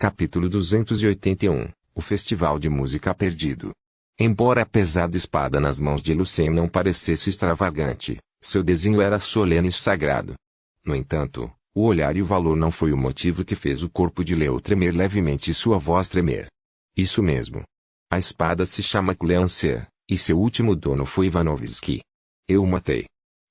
Capítulo 281 O Festival de Música Perdido. Embora a pesada espada nas mãos de Lucien não parecesse extravagante, seu desenho era solene e sagrado. No entanto, o olhar e o valor não foi o motivo que fez o corpo de Leo tremer levemente e sua voz tremer. Isso mesmo. A espada se chama Cleancer, e seu último dono foi Ivanovski. Eu o matei.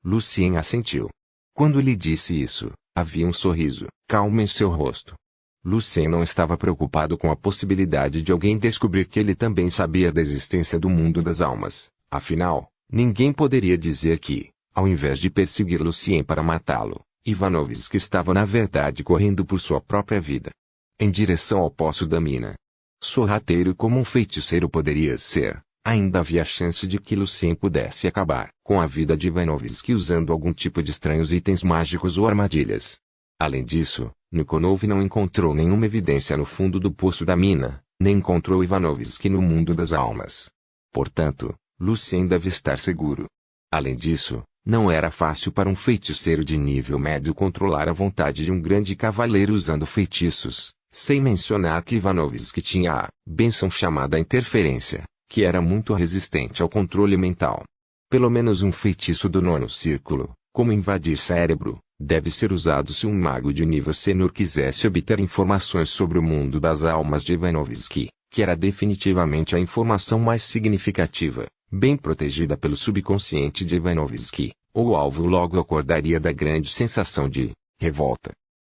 Lucien assentiu. Quando lhe disse isso, havia um sorriso calmo em seu rosto. Lucien não estava preocupado com a possibilidade de alguém descobrir que ele também sabia da existência do mundo das almas. Afinal, ninguém poderia dizer que, ao invés de perseguir Lucien para matá-lo, Ivanovski estava na verdade correndo por sua própria vida, em direção ao poço da mina. Sorrateiro como um feiticeiro poderia ser, ainda havia chance de que Lucien pudesse acabar com a vida de Ivanovski usando algum tipo de estranhos itens mágicos ou armadilhas. Além disso, Nikonov não encontrou nenhuma evidência no fundo do poço da mina, nem encontrou Ivanovski no mundo das almas. Portanto, Lucien deve estar seguro. Além disso, não era fácil para um feiticeiro de nível médio controlar a vontade de um grande cavaleiro usando feitiços, sem mencionar que Ivanovski tinha a bênção chamada interferência, que era muito resistente ao controle mental. Pelo menos um feitiço do nono círculo, como invadir cérebro, deve ser usado se um mago de nível sênior quisesse obter informações sobre o mundo das almas de Ivanovski, que era definitivamente a informação mais significativa, bem protegida pelo subconsciente de Ivanovski, o alvo logo acordaria da grande sensação de revolta.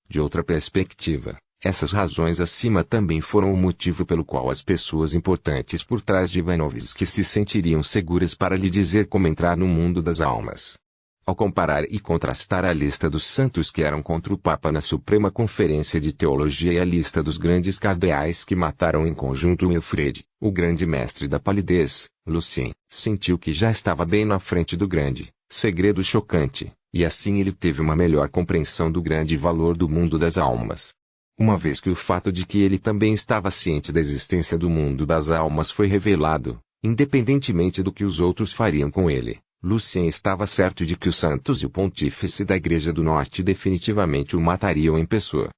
De outra perspectiva, essas razões acima também foram o motivo pelo qual as pessoas importantes por trás de Ivanovski se sentiriam seguras para lhe dizer como entrar no mundo das almas. Ao comparar e contrastar a lista dos santos que eram contra o Papa na Suprema Conferência de Teologia e a lista dos grandes cardeais que mataram em conjunto Wilfred, o grande mestre da palidez, Lucien sentiu que já estava bem na frente do grande segredo chocante, e assim ele teve uma melhor compreensão do grande valor do mundo das almas. Uma vez que o fato de que ele também estava ciente da existência do mundo das almas foi revelado, independentemente do que os outros fariam com ele, Lucien estava certo de que os santos e o pontífice da Igreja do Norte definitivamente o matariam em pessoa.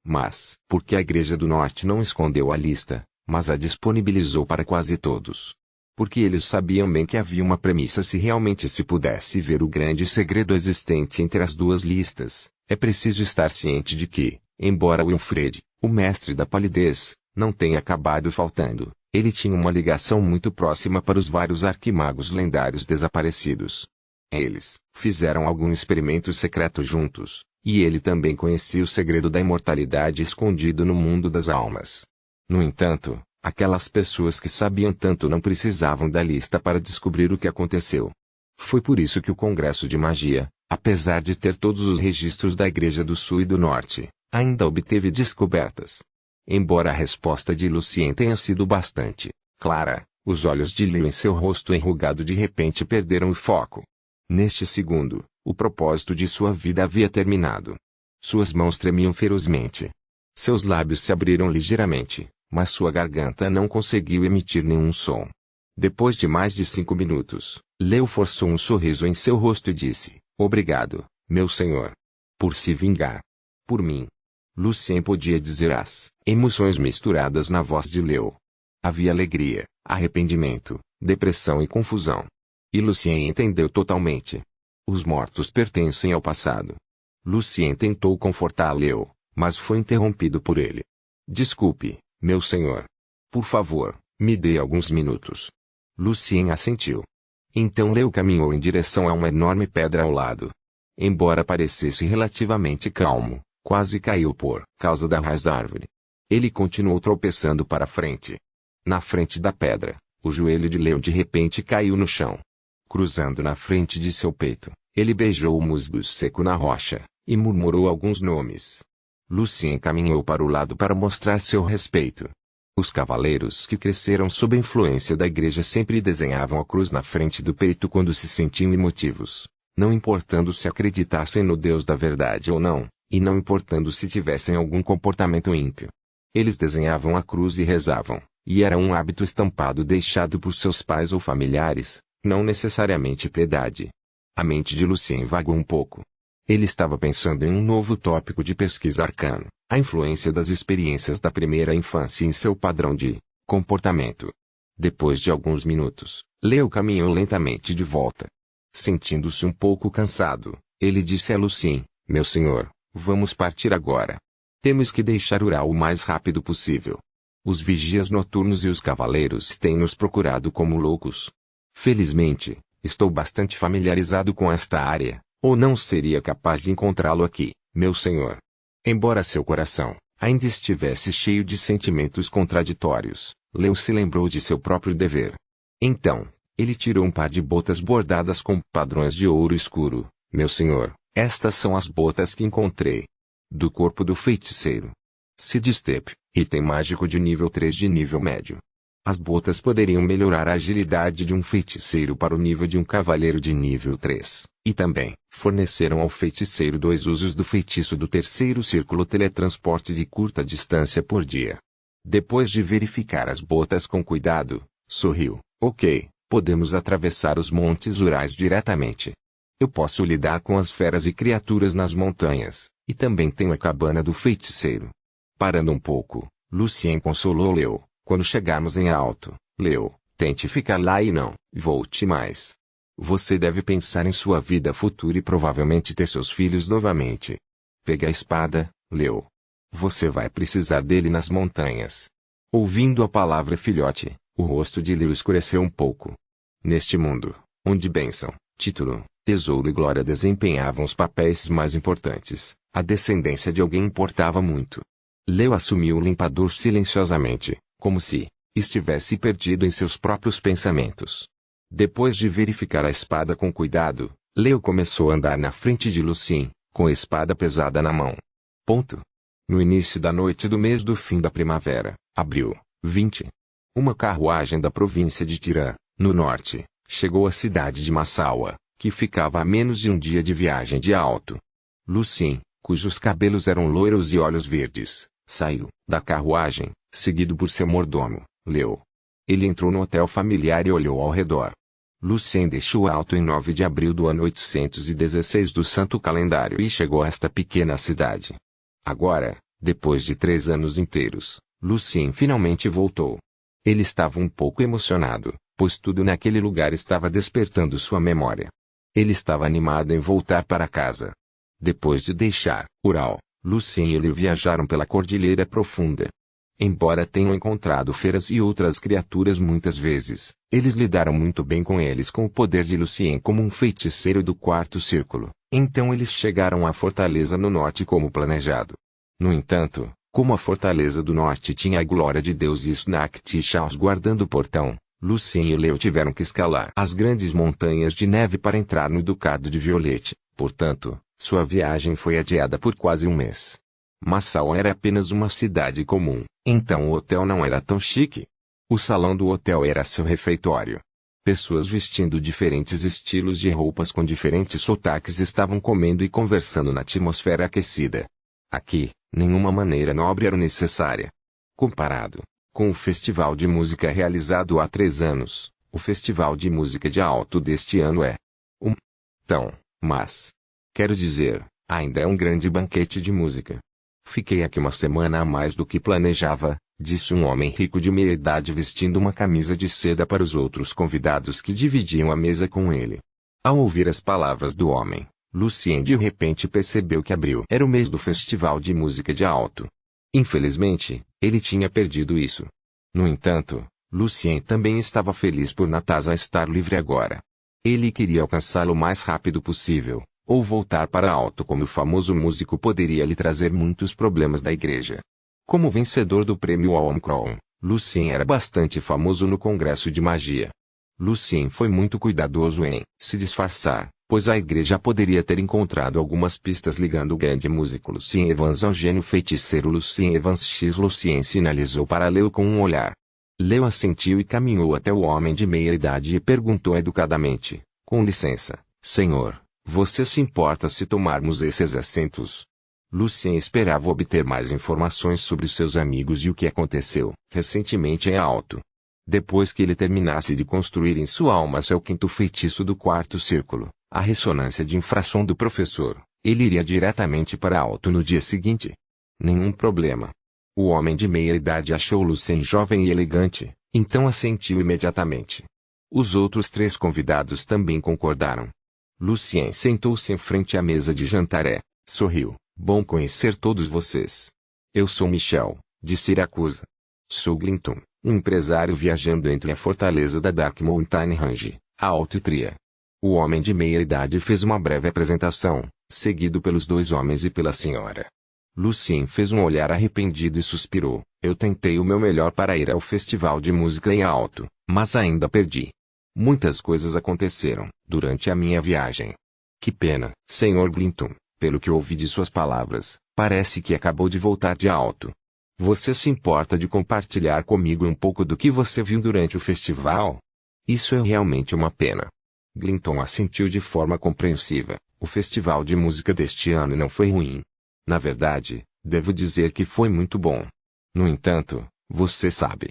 Mas, porque a Igreja do Norte não escondeu a lista, mas a disponibilizou para quase todos? Porque eles sabiam bem que havia uma premissa se realmente se pudesse ver o grande segredo existente entre as duas listas, é preciso estar ciente de que, embora Wilfred, o mestre da palidez, não tenha acabado faltando, ele tinha uma ligação muito próxima para os vários arquimagos lendários desaparecidos. Eles fizeram algum experimento secreto juntos, e ele também conhecia o segredo da imortalidade escondido no mundo das almas. No entanto, aquelas pessoas que sabiam tanto não precisavam da lista para descobrir o que aconteceu. Foi por isso que o Congresso de Magia, apesar de ter todos os registros da Igreja do Sul e do Norte, ainda obteve descobertas. Embora a resposta de Lucien tenha sido bastante clara, os olhos de Leo em seu rosto enrugado de repente perderam o foco. Neste segundo, o propósito de sua vida havia terminado. Suas mãos tremiam ferozmente. Seus lábios se abriram ligeiramente, mas sua garganta não conseguiu emitir nenhum som. Depois de mais de 5 minutos, Leo forçou um sorriso em seu rosto e disse: "Obrigado, meu senhor. Por se vingar. Por mim." Lucien podia dizer as emoções misturadas na voz de Leo. Havia alegria, arrependimento, depressão e confusão. E Lucien entendeu totalmente. Os mortos pertencem ao passado. Lucien tentou confortar Leo, mas foi interrompido por ele. "Desculpe, meu senhor. Por favor, me dê alguns minutos." Lucien assentiu. Então Leo caminhou em direção a uma enorme pedra ao lado. Embora parecesse relativamente calmo, quase caiu por causa da raiz da árvore. Ele continuou tropeçando para frente. Na frente da pedra, o joelho de Leo de repente caiu no chão. Cruzando na frente de seu peito, ele beijou o musgo seco na rocha, e murmurou alguns nomes. Lucien caminhou para o lado para mostrar seu respeito. Os cavaleiros que cresceram sob a influência da igreja sempre desenhavam a cruz na frente do peito quando se sentiam emotivos, não importando se acreditassem no Deus da verdade ou não. E não importando se tivessem algum comportamento ímpio. Eles desenhavam a cruz e rezavam, e era um hábito estampado deixado por seus pais ou familiares, não necessariamente piedade. A mente de Lucien vagou um pouco. Ele estava pensando em um novo tópico de pesquisa arcano, a influência das experiências da primeira infância em seu padrão de comportamento. Depois de alguns minutos, Leo caminhou lentamente de volta. Sentindo-se um pouco cansado, ele disse a Lucien: "Meu senhor, vamos partir agora. Temos que deixar Ural o mais rápido possível. Os vigias noturnos e os cavaleiros têm nos procurado como loucos. Felizmente, estou bastante familiarizado com esta área, ou não seria capaz de encontrá-lo aqui, meu senhor." Embora seu coração ainda estivesse cheio de sentimentos contraditórios, Leo se lembrou de seu próprio dever. Então, ele tirou um par de botas bordadas com padrões de ouro escuro. "Meu senhor, estas são as botas que encontrei. Do corpo do feiticeiro. Sidstep, item mágico de nível 3 de nível médio. As botas poderiam melhorar a agilidade de um feiticeiro para o nível de um cavaleiro de nível 3, e também forneceram ao feiticeiro 2 usos do feitiço do terceiro círculo teletransporte de curta distância por dia." Depois de verificar as botas com cuidado, sorriu. "Ok, podemos atravessar os montes Urais diretamente. Eu posso lidar com as feras e criaturas nas montanhas, e também tenho a cabana do feiticeiro." Parando um pouco, Lucien consolou Leo: "Quando chegarmos em alto, Leo, tente ficar lá e não volte mais. Você deve pensar em sua vida futura e provavelmente ter seus filhos novamente. Pegue a espada, Leo. Você vai precisar dele nas montanhas." Ouvindo a palavra filhote, o rosto de Leo escureceu um pouco. Neste mundo, onde bênção, título, tesouro e glória desempenhavam os papéis mais importantes, a descendência de alguém importava muito. Leo assumiu o limpador silenciosamente, como se estivesse perdido em seus próprios pensamentos. Depois de verificar a espada com cuidado, Leo começou a andar na frente de Lucien, com a espada pesada na mão. No início da noite do mês do fim da primavera, abril, 20. Uma carruagem da província de Tirã, no norte, chegou à cidade de Massaua, que ficava a menos de um dia de viagem de Alto. Lucien, cujos cabelos eram loiros e olhos verdes, saiu da carruagem, seguido por seu mordomo, Leo. Ele entrou no hotel familiar e olhou ao redor. Lucien deixou Alto em 9 de abril do ano 816 do santo calendário e chegou a esta pequena cidade. Agora, depois de 3 anos inteiros, Lucien finalmente voltou. Ele estava um pouco emocionado, pois tudo naquele lugar estava despertando sua memória. Ele estava animado em voltar para casa. Depois de deixar Ural, Lucien e ele viajaram pela Cordilheira Profunda. Embora tenham encontrado feras e outras criaturas muitas vezes, eles lidaram muito bem com eles com o poder de Lucien como um feiticeiro do quarto círculo. Então eles chegaram à fortaleza no norte como planejado. No entanto, como a fortaleza do norte tinha a glória de Deus e Snaktchaos guardando o portão, Lucien e Leo tiveram que escalar as grandes montanhas de neve para entrar no Ducado de Violette. Portanto, sua viagem foi adiada por quase um mês. Massaua era apenas uma cidade comum, então o hotel não era tão chique. O salão do hotel era seu refeitório. Pessoas vestindo diferentes estilos de roupas com diferentes sotaques estavam comendo e conversando na atmosfera aquecida. Aqui, nenhuma maneira nobre era necessária. Comparado com o festival de música realizado há 3 anos, o festival de música de Alto deste ano é mas, quero dizer, ainda é um grande banquete de música. "Fiquei aqui uma semana a mais do que planejava", disse um homem rico de meia idade vestindo uma camisa de seda para os outros convidados que dividiam a mesa com ele. Ao ouvir as palavras do homem, Lucien de repente percebeu que abril era o mês do festival de música de Alto. Infelizmente, ele tinha perdido isso. No entanto, Lucien também estava feliz por Natasa estar livre agora. Ele queria alcançá-lo o mais rápido possível, ou voltar para Alto como o famoso músico poderia lhe trazer muitos problemas da igreja. Como vencedor do prêmio Omicron, Lucien era bastante famoso no Congresso de Magia. Lucien foi muito cuidadoso em se disfarçar, pois a igreja poderia ter encontrado algumas pistas ligando o grande músico Lucien Evans ao gênio feiticeiro Lucien Evans X. Lucien sinalizou para Leo com um olhar. Leo assentiu e caminhou até o homem de meia idade e perguntou educadamente: "Com licença, senhor, você se importa se tomarmos esses assentos?" Lucien esperava obter mais informações sobre seus amigos e o que aconteceu recentemente em Alto. Depois que ele terminasse de construir em sua alma seu quinto feitiço do quarto círculo, a ressonância de infração do professor, Ele iria diretamente para Alto no dia seguinte. Nenhum problema. O homem de meia-idade achou Lucien jovem e elegante, então assentiu imediatamente. Os outros 3 convidados também concordaram. Lucien sentou-se em frente à mesa de jantar e sorriu. Bom conhecer todos vocês. Eu sou Michel, de Siracusa. Sou Glinton, um empresário viajando entre a fortaleza da Dark Mountain Range, a Alto Tria. O homem de meia-idade fez uma breve apresentação, seguido pelos 2 homens e pela senhora. Lucien fez um olhar arrependido e suspirou. Eu tentei o meu melhor para ir ao festival de música em Alto, mas ainda perdi. Muitas coisas aconteceram durante a minha viagem. Que pena, Sr. Glinton, pelo que ouvi de suas palavras, parece que acabou de voltar de Alto. Você se importa de compartilhar comigo um pouco do que você viu durante o festival? Isso é realmente uma pena. Glinton assentiu de forma compreensiva. O festival de música deste ano não foi ruim. Na verdade, devo dizer que foi muito bom. No entanto, você sabe.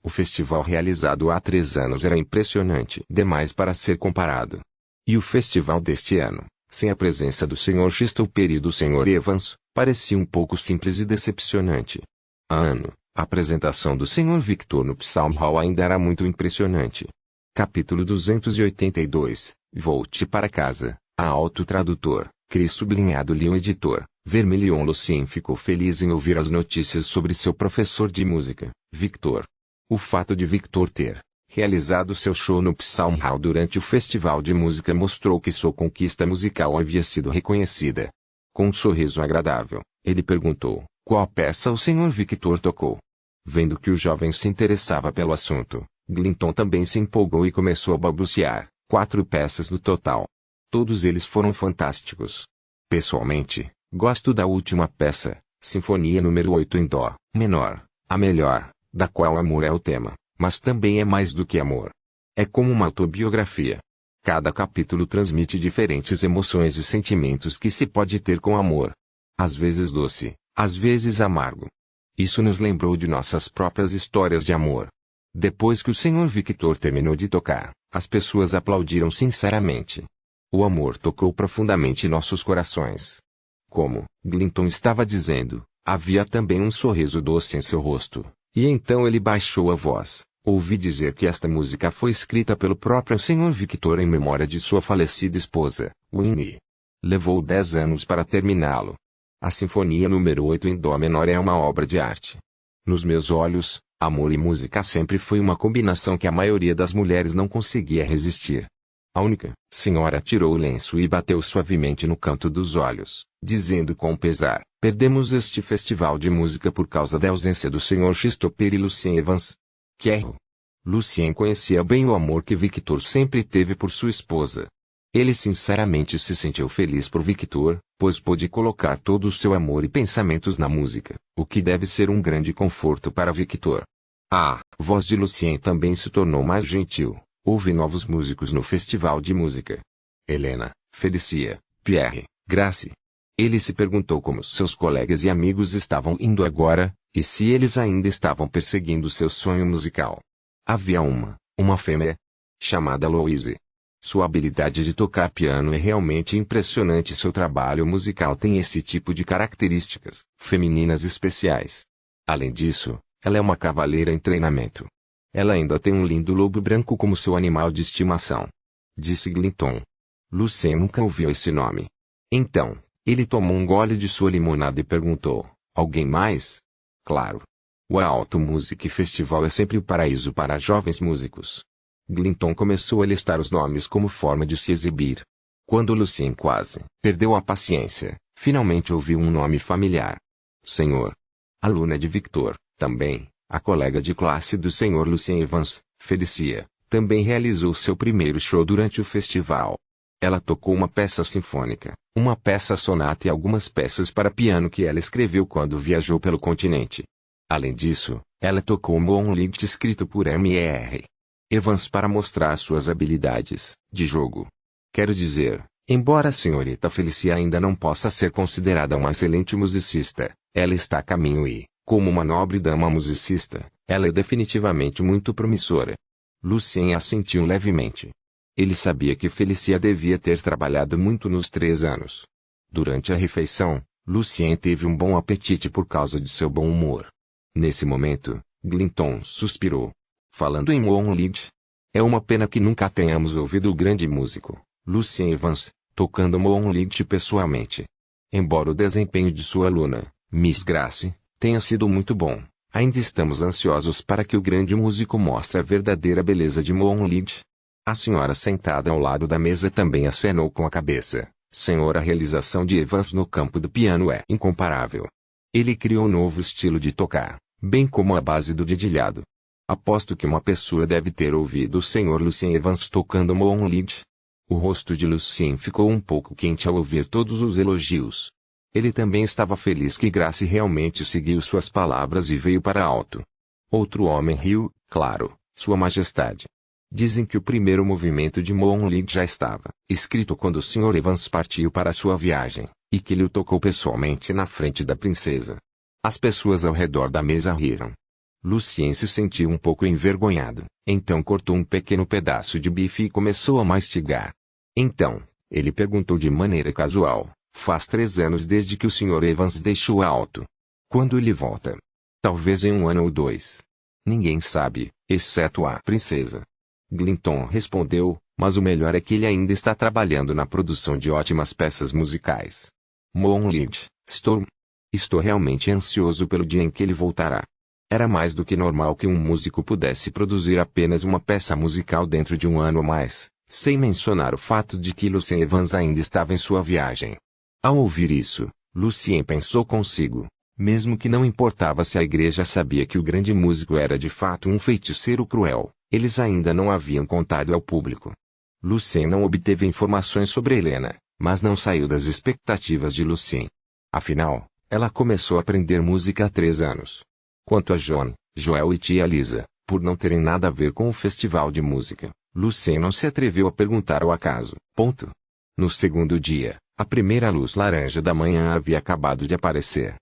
O festival realizado há 3 anos era impressionante demais para ser comparado. E o festival deste ano, sem a presença do Sr. Christopher e do Sr. Evans, parecia um pouco simples e decepcionante. Há ano, a apresentação do Sr. Victor no Psalm Hall ainda era muito impressionante. Capítulo 282, Volte para casa, a Alto Tradutor, Cris sublinhado Leon Editor, Vermilion Lucien ficou feliz em ouvir as notícias sobre seu professor de música, Victor. O fato de Victor ter realizado seu show no Psalm Hall durante o festival de música mostrou que sua conquista musical havia sido reconhecida. Com um sorriso agradável, ele perguntou, qual peça o Sr. Victor tocou? Vendo que o jovem se interessava pelo assunto, Glinton também se empolgou e começou a balbuciar, 4 peças no total. Todos eles foram fantásticos. Pessoalmente, gosto da última peça, Sinfonia número 8 em Dó menor, a melhor, da qual amor é o tema, mas também é mais do que amor. É como uma autobiografia. Cada capítulo transmite diferentes emoções e sentimentos que se pode ter com amor. Às vezes doce, às vezes amargo. Isso nos lembrou de nossas próprias histórias de amor. Depois que o Sr. Victor terminou de tocar, as pessoas aplaudiram sinceramente. O amor tocou profundamente nossos corações. Como Glinton estava dizendo, havia também um sorriso doce em seu rosto, e então ele baixou a voz. Ouvi dizer que esta música foi escrita pelo próprio Sr. Victor em memória de sua falecida esposa, Winnie. Levou 10 anos para terminá-lo. A Sinfonia número 8 em Dó menor é uma obra de arte. Nos meus olhos, amor e música sempre foi uma combinação que a maioria das mulheres não conseguia resistir. A única senhora tirou o lenço e bateu suavemente no canto dos olhos, dizendo com pesar, perdemos este festival de música por causa da ausência do Sr. Christopher e Lucien Evans. Que erro! Lucien conhecia bem o amor que Victor sempre teve por sua esposa. Ele sinceramente se sentiu feliz por Victor, pois pôde colocar todo o seu amor e pensamentos na música, o que deve ser um grande conforto para Victor. A voz de Lucien também se tornou mais gentil. Houve novos músicos no festival de música. Helena, Felicia, Pierre, Grace. Ele se perguntou como seus colegas e amigos estavam indo agora, e se eles ainda estavam perseguindo seu sonho musical. Havia uma fêmea, chamada Louise. Sua habilidade de tocar piano é realmente impressionante e seu trabalho musical tem esse tipo de características femininas especiais. Além disso, ela é uma cavaleira em treinamento. Ela ainda tem um lindo lobo branco como seu animal de estimação. Disse Glinton. Lucien nunca ouviu esse nome. Então, ele tomou um gole de sua limonada e perguntou, alguém mais? Claro. O Alto Music Festival é sempre o paraíso para jovens músicos. Glinton começou a listar os nomes como forma de se exibir. Quando Lucien quase perdeu a paciência, finalmente ouviu um nome familiar. Senhor. Aluna de Victor, também. A colega de classe do Sr. Lucien Evans, Felicia, também realizou seu primeiro show durante o festival. Ela tocou uma peça sinfônica, uma peça sonata e algumas peças para piano que ela escreveu quando viajou pelo continente. Além disso, ela tocou Moonlight escrito por M.R. Evans para mostrar suas habilidades de jogo. Quero dizer, embora a senhorita Felicia ainda não possa ser considerada uma excelente musicista, ela está a caminho e, como uma nobre dama musicista, ela é definitivamente muito promissora. Lucien assentiu levemente. Ele sabia que Felicia devia ter trabalhado muito nos 3 anos. Durante a refeição, Lucien teve um bom apetite por causa de seu bom humor. Nesse momento, Glinton suspirou. Falando em Moonlight, é uma pena que nunca tenhamos ouvido o grande músico, Lucien Evans, tocando Moonlight pessoalmente. Embora o desempenho de sua aluna, Miss Grace, tenha sido muito bom, ainda estamos ansiosos para que o grande músico mostre a verdadeira beleza de Moonlight. A senhora sentada ao lado da mesa também acenou com a cabeça. Senhor, a realização de Evans no campo do piano é incomparável. Ele criou um novo estilo de tocar, bem como a base do dedilhado. Aposto que uma pessoa deve ter ouvido o Sr. Lucien Evans tocando Moonlight. O rosto de Lucien ficou um pouco quente ao ouvir todos os elogios. Ele também estava feliz que Grace realmente seguiu suas palavras e veio para alto. Outro homem riu, claro, Sua Majestade. Dizem que o primeiro movimento de Moonlight já estava escrito quando o Sr. Evans partiu para sua viagem, e que ele o tocou pessoalmente na frente da princesa. As pessoas ao redor da mesa riram. Lucien se sentiu um pouco envergonhado, então cortou um pequeno pedaço de bife e começou a mastigar. Então, ele perguntou de maneira casual, faz 3 anos desde que o Sr. Evans deixou Alto. Quando ele volta? Talvez em 1 ano ou 2. Ninguém sabe, exceto a princesa. Glinton respondeu, mas o melhor é que ele ainda está trabalhando na produção de ótimas peças musicais. Moonlight, Storm. Estou realmente ansioso pelo dia em que ele voltará. Era mais do que normal que um músico pudesse produzir apenas uma peça musical dentro de 1 ano ou mais, sem mencionar o fato de que Lucien Evans ainda estava em sua viagem. Ao ouvir isso, Lucien pensou consigo, mesmo que não importava se a igreja sabia que o grande músico era de fato um feiticeiro cruel, eles ainda não haviam contado ao público. Lucien não obteve informações sobre Helena, mas não saiu das expectativas de Lucien. Afinal, ela começou a aprender música há 3 anos. Quanto a John, Joel e tia Lisa, por não terem nada a ver com o festival de música, Lucien não se atreveu a perguntar ao acaso. Ponto. No segundo dia, a primeira luz laranja da manhã havia acabado de aparecer.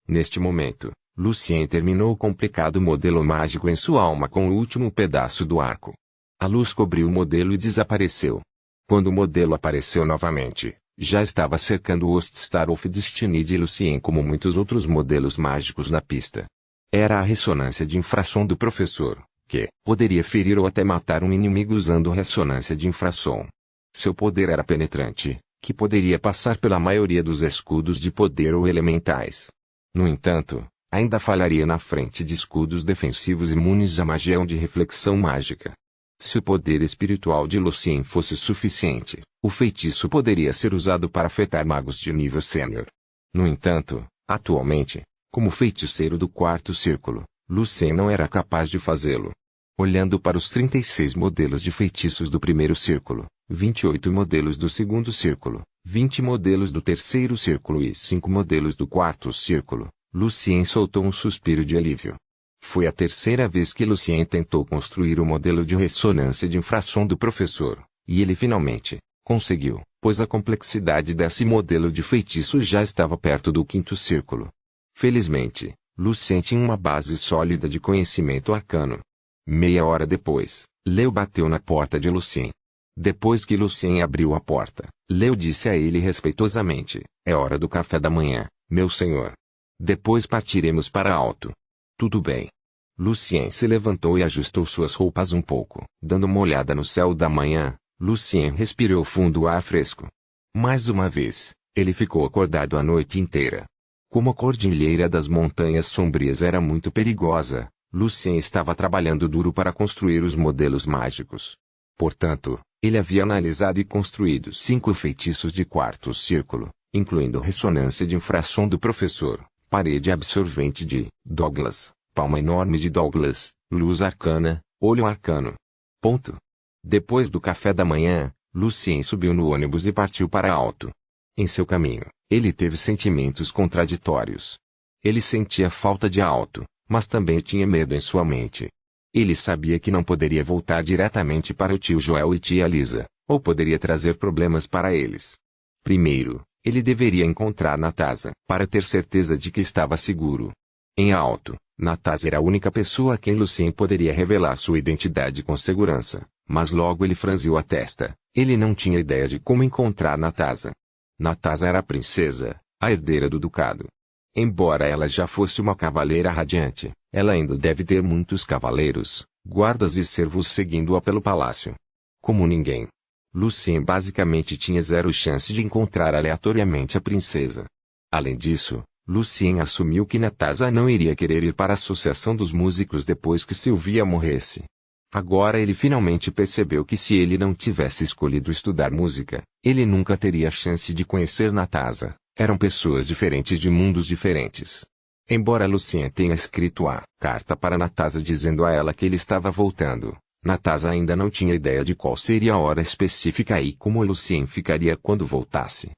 Neste momento, Lucien terminou o complicado modelo mágico em sua alma com o último pedaço do arco. A luz cobriu o modelo e desapareceu. Quando o modelo apareceu novamente, já estava cercando o Star of Destiny de Lucien como muitos outros modelos mágicos na pista. Era a ressonância de infrassom do professor, que poderia ferir ou até matar um inimigo usando ressonância de infrassom. Seu poder era penetrante, que poderia passar pela maioria dos escudos de poder ou elementais. No entanto, ainda falharia na frente de escudos defensivos imunes à magia de reflexão mágica. Se o poder espiritual de Lucien fosse suficiente, o feitiço poderia ser usado para afetar magos de nível sênior. No entanto, atualmente, como feiticeiro do 4º círculo, Lucien não era capaz de fazê-lo. Olhando para os 36 modelos de feitiços do 1º círculo, 28 modelos do 2º círculo, 20 modelos do 3º círculo e 5 modelos do 4º círculo, Lucien soltou um suspiro de alívio. Foi a 3ª vez que Lucien tentou construir o modelo de ressonância de infrassom do professor, e ele finalmente conseguiu, pois a complexidade desse modelo de feitiço já estava perto do 5º círculo. Felizmente, Lucien tinha uma base sólida de conhecimento arcano. Meia hora depois, Leo bateu na porta de Lucien. Depois que Lucien abriu a porta, Leo disse a ele respeitosamente, é hora do café da manhã, meu senhor. Depois partiremos para Alto. Tudo bem. Lucien se levantou e ajustou suas roupas um pouco. Dando uma olhada no céu da manhã, Lucien respirou fundo o ar fresco. Mais uma vez, ele ficou acordado a noite inteira. Como a cordilheira das montanhas sombrias era muito perigosa, Lucien estava trabalhando duro para construir os modelos mágicos. Portanto, ele havia analisado e construído 5 feitiços de 4º círculo, incluindo ressonância de infrassom do professor, parede absorvente de Douglas, palma enorme de Douglas, luz arcana, olho arcano. Ponto. Depois do café da manhã, Lucien subiu no ônibus e partiu para Alto. Em seu caminho, ele teve sentimentos contraditórios. Ele sentia falta de Alto, mas também tinha medo em sua mente. Ele sabia que não poderia voltar diretamente para o tio Joel e tia Lisa, ou poderia trazer problemas para eles. Primeiro, ele deveria encontrar Natasha para ter certeza de que estava seguro. Em Alto, Natasha era a única pessoa a quem Lucien poderia revelar sua identidade com segurança, mas logo ele franziu a testa. Ele não tinha ideia de como encontrar Natasha. Nataza era a princesa, a herdeira do ducado. Embora ela já fosse uma cavaleira radiante, ela ainda deve ter muitos cavaleiros, guardas e servos seguindo-a pelo palácio. Como ninguém, Lucien basicamente tinha zero chance de encontrar aleatoriamente a princesa. Além disso, Lucien assumiu que Nataza não iria querer ir para a Associação dos Músicos depois que Sylvia morresse. Agora ele finalmente percebeu que se ele não tivesse escolhido estudar música, ele nunca teria chance de conhecer Nataza. Eram pessoas diferentes de mundos diferentes. Embora Lucien tenha escrito a carta para Nataza dizendo a ela que ele estava voltando, Nataza ainda não tinha ideia de qual seria a hora específica e como Lucien ficaria quando voltasse.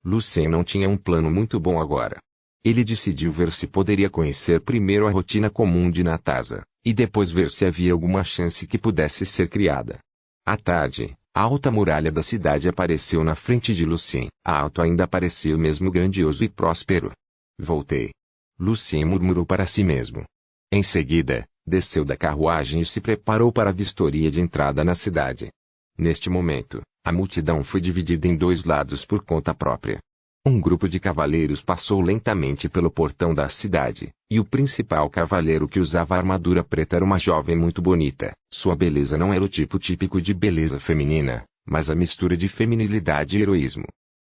Lucien não tinha um plano muito bom agora. Ele decidiu ver se poderia conhecer primeiro a rotina comum de Nataza, e depois ver se havia alguma chance que pudesse ser criada. À tarde, a alta muralha da cidade apareceu na frente de Lucien. A alto ainda parecia o mesmo grandioso e próspero. Voltei. Lucien murmurou para si mesmo. Em seguida, desceu da carruagem e se preparou para a vistoria de entrada na cidade. Neste momento, a multidão foi dividida em dois lados por conta própria. Um grupo de cavaleiros passou lentamente pelo portão da cidade, e o principal cavaleiro que usava a armadura preta era uma jovem muito bonita. Sua beleza não era o tipo típico de beleza feminina, mas a mistura de feminilidade e heroísmo.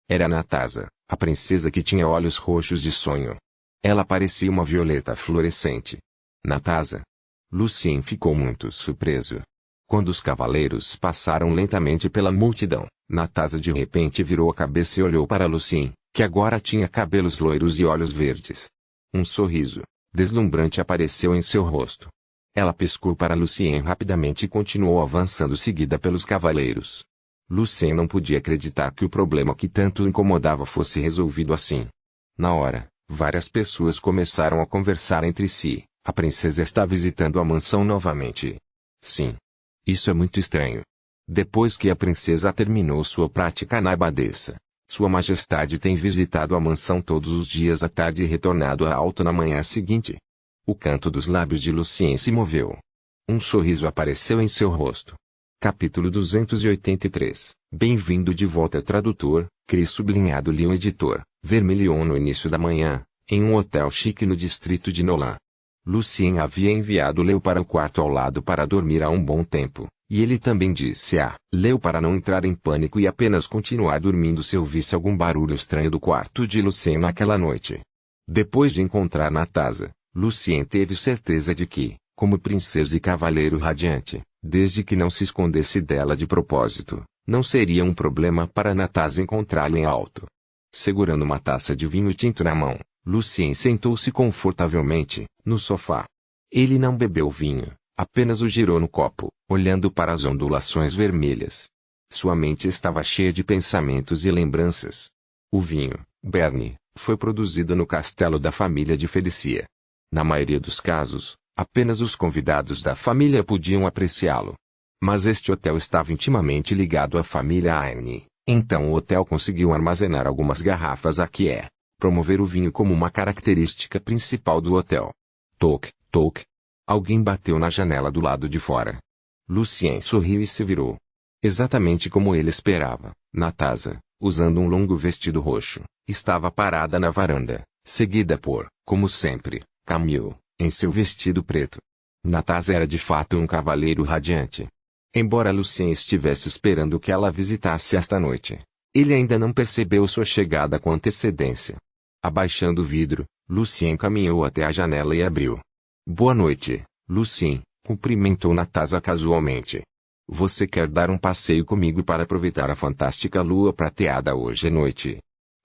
Era Nataza, a princesa que tinha olhos roxos de sonho. Ela parecia uma violeta fluorescente. Nataza. Lucien ficou muito surpreso. Quando os cavaleiros passaram lentamente pela multidão, Nataza de repente virou a cabeça e olhou para Lucien, que agora tinha cabelos loiros e olhos verdes. Um sorriso deslumbrante apareceu em seu rosto. Ela piscou para Lucien rapidamente e continuou avançando seguida pelos cavaleiros. Lucien não podia acreditar que o problema que tanto o incomodava fosse resolvido assim. Na hora, várias pessoas começaram a conversar entre si. A princesa está visitando a mansão novamente. Sim. Isso é muito estranho. Depois que a princesa terminou sua prática na abadesa, Sua Majestade tem visitado a mansão todos os dias à tarde e retornado a Alto na manhã seguinte. O canto dos lábios de Lucien se moveu. Um sorriso apareceu em seu rosto. Capítulo 283. Bem-vindo de volta, tradutor, Cris sublinhado Leon editor, Vermilion no início da manhã, em um hotel chique no distrito de Nolan. Lucien havia enviado Leo para o quarto ao lado para dormir há um bom tempo, e ele também disse a Leo para não entrar em pânico e apenas continuar dormindo se ouvisse algum barulho estranho do quarto de Lucien naquela noite. Depois de encontrar Nataza, Lucien teve certeza de que, como princesa e cavaleiro radiante, desde que não se escondesse dela de propósito, não seria um problema para Nataza encontrá-lo em Alto. Segurando uma taça de vinho tinto na mão, Lucien sentou-se confortavelmente, no sofá. Ele não bebeu vinho, apenas o girou no copo, olhando para as ondulações vermelhas. Sua mente estava cheia de pensamentos e lembranças. O vinho, Bernie, foi produzido no castelo da família de Felicia. Na maioria dos casos, apenas os convidados da família podiam apreciá-lo. Mas este hotel estava intimamente ligado à família Aine, então o hotel conseguiu armazenar algumas garrafas aqui promover o vinho como uma característica principal do hotel. Toc, toc. Alguém bateu na janela do lado de fora. Lucien sorriu e se virou. Exatamente como ele esperava, Nataza, usando um longo vestido roxo, estava parada na varanda, seguida por, como sempre, Camille, em seu vestido preto. Nataza era de fato um cavaleiro radiante. Embora Lucien estivesse esperando que ela visitasse esta noite, ele ainda não percebeu sua chegada com antecedência. Abaixando o vidro, Lucien caminhou até a janela e abriu. Boa noite, Lucien, cumprimentou Nataza casualmente. Você quer dar um passeio comigo para aproveitar a fantástica lua prateada hoje à noite?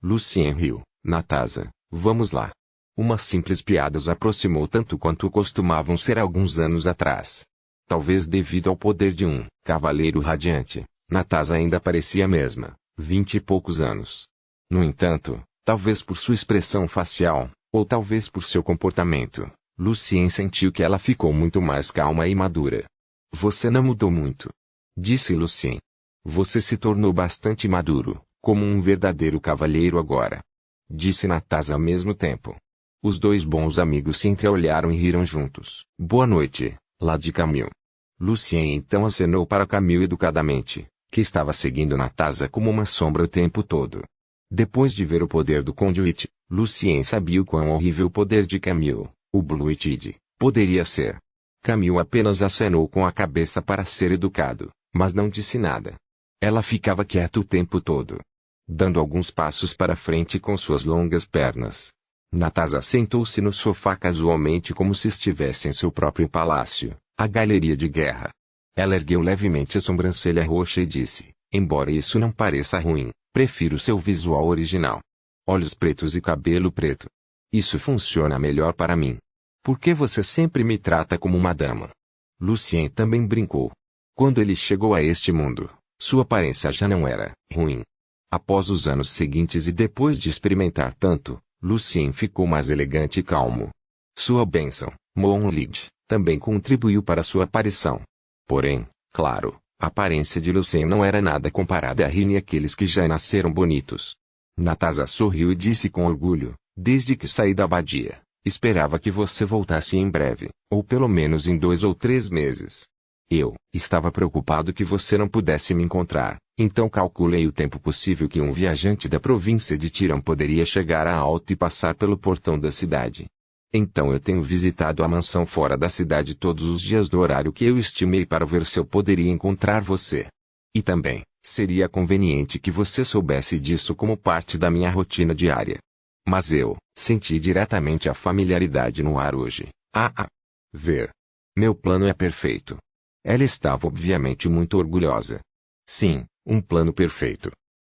Lucien riu. Nataza, vamos lá. Uma simples piada os aproximou tanto quanto costumavam ser alguns anos atrás. Talvez devido ao poder de um cavaleiro radiante, Nataza ainda parecia a mesma, 20 e poucos anos. No entanto, talvez por sua expressão facial, ou talvez por seu comportamento, Lucien sentiu que ela ficou muito mais calma e madura. Você não mudou muito, disse Lucien. Você se tornou bastante maduro, como um verdadeiro cavalheiro agora, disse Nataza ao mesmo tempo. Os dois bons amigos se entreolharam e riram juntos. Boa noite, Lady Camille. Lucien então acenou para Camille educadamente, que estava seguindo Nataza como uma sombra o tempo todo. Depois de ver o poder do conduit, Lucien sabia o quão horrível o poder de Camille, o Bluetooth, poderia ser. Camille apenas acenou com a cabeça para ser educado, mas não disse nada. Ela ficava quieta o tempo todo, dando alguns passos para frente com suas longas pernas. Natasha sentou-se no sofá casualmente como se estivesse em seu próprio palácio, a galeria de guerra. Ela ergueu levemente a sobrancelha roxa e disse, embora isso não pareça ruim, prefiro seu visual original. Olhos pretos e cabelo preto. Isso funciona melhor para mim. Por que você sempre me trata como uma dama? Lucien também brincou. Quando ele chegou a este mundo, sua aparência já não era ruim. Após os anos seguintes e depois de experimentar tanto, Lucien ficou mais elegante e calmo. Sua bênção, Moonlight, também contribuiu para sua aparição. Porém, claro, a aparência de Lucien não era nada comparada a Rin e aqueles que já nasceram bonitos. Natasha sorriu e disse com orgulho, desde que saí da abadia, esperava que você voltasse em breve, ou pelo menos em 2 ou 3 meses. Eu estava preocupado que você não pudesse me encontrar, então calculei o tempo possível que um viajante da província de Tiran poderia chegar a Alto e passar pelo portão da cidade. Então eu tenho visitado a mansão fora da cidade todos os dias no horário que eu estimei para ver se eu poderia encontrar você. E também, seria conveniente que você soubesse disso como parte da minha rotina diária. Mas eu senti diretamente a familiaridade no ar hoje. Ver. Meu plano é perfeito. Ela estava obviamente muito orgulhosa. Sim, um plano perfeito.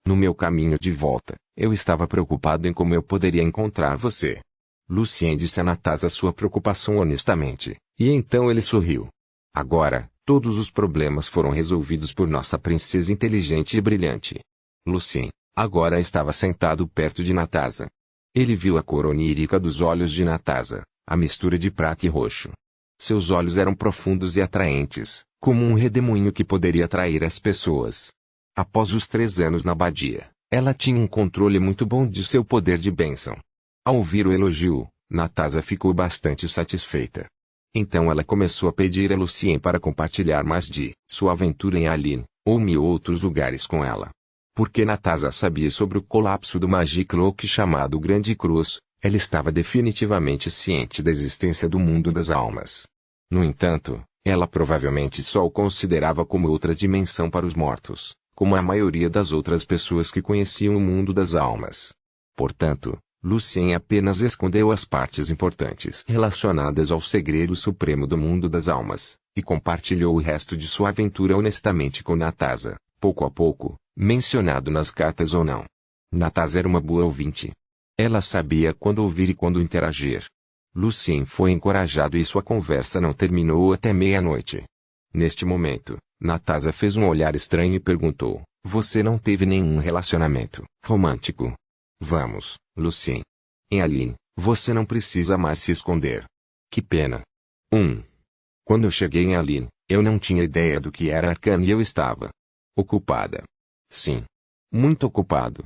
No meu caminho de volta, eu estava preocupado em como eu poderia encontrar você. Lucien disse a Natasha sua preocupação honestamente, e então ele sorriu. Agora, todos os problemas foram resolvidos por nossa princesa inteligente e brilhante. Lucien, agora estava sentado perto de Natasha. Ele viu a cor onírica dos olhos de Natasha, a mistura de prata e roxo. Seus olhos eram profundos e atraentes, como um redemoinho que poderia atrair as pessoas. Após os 3 anos na abadia, ela tinha um controle muito bom de seu poder de bênção. Ao ouvir o elogio, Natasha ficou bastante satisfeita. Então ela começou a pedir a Lucien para compartilhar mais de sua aventura em Aline, ou em outros lugares com ela. Porque Natasha sabia sobre o colapso do Magic Cloak chamado Grande Cruz, ela estava definitivamente ciente da existência do mundo das almas. No entanto, ela provavelmente só o considerava como outra dimensão para os mortos, como a maioria das outras pessoas que conheciam o mundo das almas. Portanto, Lucien apenas escondeu as partes importantes relacionadas ao segredo supremo do mundo das almas, e compartilhou o resto de sua aventura honestamente com Natasha, pouco a pouco, mencionado nas cartas ou não. Natasha era uma boa ouvinte. Ela sabia quando ouvir e quando interagir. Lucien foi encorajado e sua conversa não terminou até meia-noite. Neste momento, Natasha fez um olhar estranho e perguntou, você não teve nenhum relacionamento romântico? Vamos, Lucien. Em Aline, você não precisa mais se esconder. Que pena. Quando eu cheguei em Aline, eu não tinha ideia do que era Arcane e eu estava ocupada. Sim. Muito ocupado.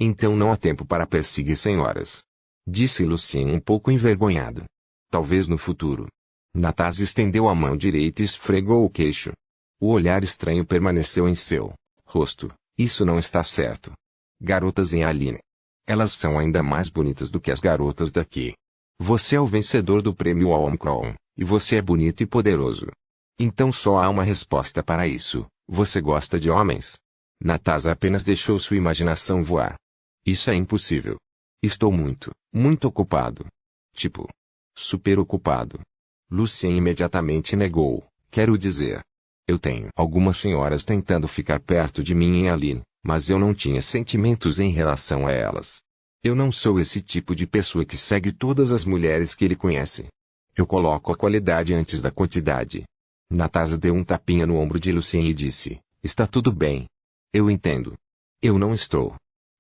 Então não há tempo para perseguir senhoras. Disse Lucien um pouco envergonhado. Talvez no futuro. Natasha estendeu a mão direita e esfregou o queixo. O olhar estranho permaneceu em seu rosto. Isso não está certo. Garotas em Aline. Elas são ainda mais bonitas do que as garotas daqui. Você é o vencedor do prêmio Omicron, e você é bonito e poderoso. Então só há uma resposta para isso. Você gosta de homens? Natasha apenas deixou sua imaginação voar. Isso é impossível. Estou muito ocupado. Tipo, super ocupado. Lucien imediatamente negou. Quero dizer, eu tenho algumas senhoras tentando ficar perto de mim em Aline, mas eu não tinha sentimentos em relação a elas. Eu não sou esse tipo de pessoa que segue todas as mulheres que ele conhece. Eu coloco a qualidade antes da quantidade. Natasha deu um tapinha no ombro de Lucien e disse, está tudo bem. Eu entendo. Eu não estou.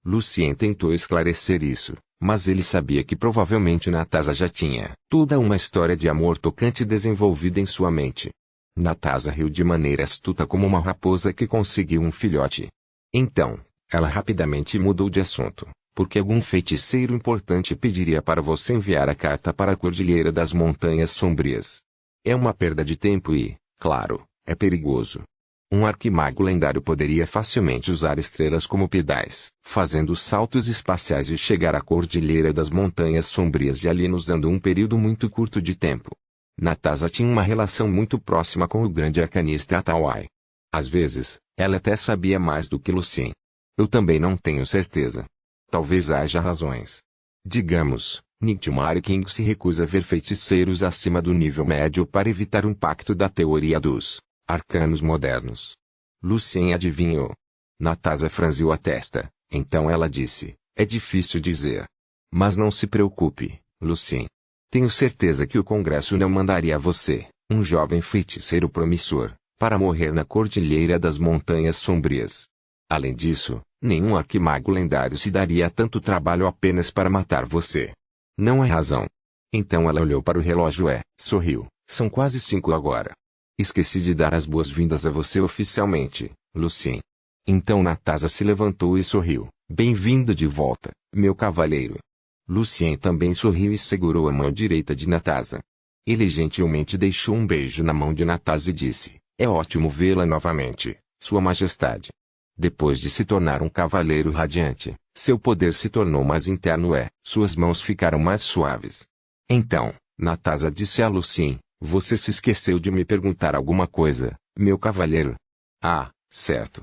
Lucien tentou esclarecer isso, mas ele sabia que provavelmente Natasha já tinha toda uma história de amor tocante desenvolvida em sua mente. Natasha riu de maneira astuta como uma raposa que conseguiu um filhote. Então, ela rapidamente mudou de assunto, porque algum feiticeiro importante pediria para você enviar a carta para a Cordilheira das Montanhas Sombrias. É uma perda de tempo e, claro, é perigoso. Um arquimago lendário poderia facilmente usar estrelas como pedais, fazendo saltos espaciais e chegar à Cordilheira das Montanhas Sombrias de ali usando um período muito curto de tempo. Natasha tinha uma relação muito próxima com o grande arcanista Atawai. Às vezes, ela até sabia mais do que Lucien. Eu também não tenho certeza. Talvez haja razões. Digamos, Nightmare King se recusa a ver feiticeiros acima do nível médio para evitar o impacto da teoria dos arcanos modernos. Lucien adivinhou. Natasha franziu a testa, então ela disse, é difícil dizer. Mas não se preocupe, Lucien. Tenho certeza que o Congresso não mandaria você, um jovem feiticeiro promissor, para morrer na Cordilheira das Montanhas Sombrias. Além disso, nenhum arquimago lendário se daria tanto trabalho apenas para matar você. Não há razão. Então ela olhou para o relógio e sorriu. São quase 5 agora. Esqueci de dar as boas-vindas a você oficialmente, Lucien. Então Natasha se levantou e sorriu. Bem-vindo de volta, meu cavalheiro. Lucien também sorriu e segurou a mão direita de Natasha. Ele gentilmente deixou um beijo na mão de Natasha e disse, é ótimo vê-la novamente, Sua Majestade. Depois de se tornar um cavaleiro radiante, seu poder se tornou mais interno e suas mãos ficaram mais suaves. Então, Natasha disse a Lucien, você se esqueceu de me perguntar alguma coisa, meu cavalheiro? Ah, certo.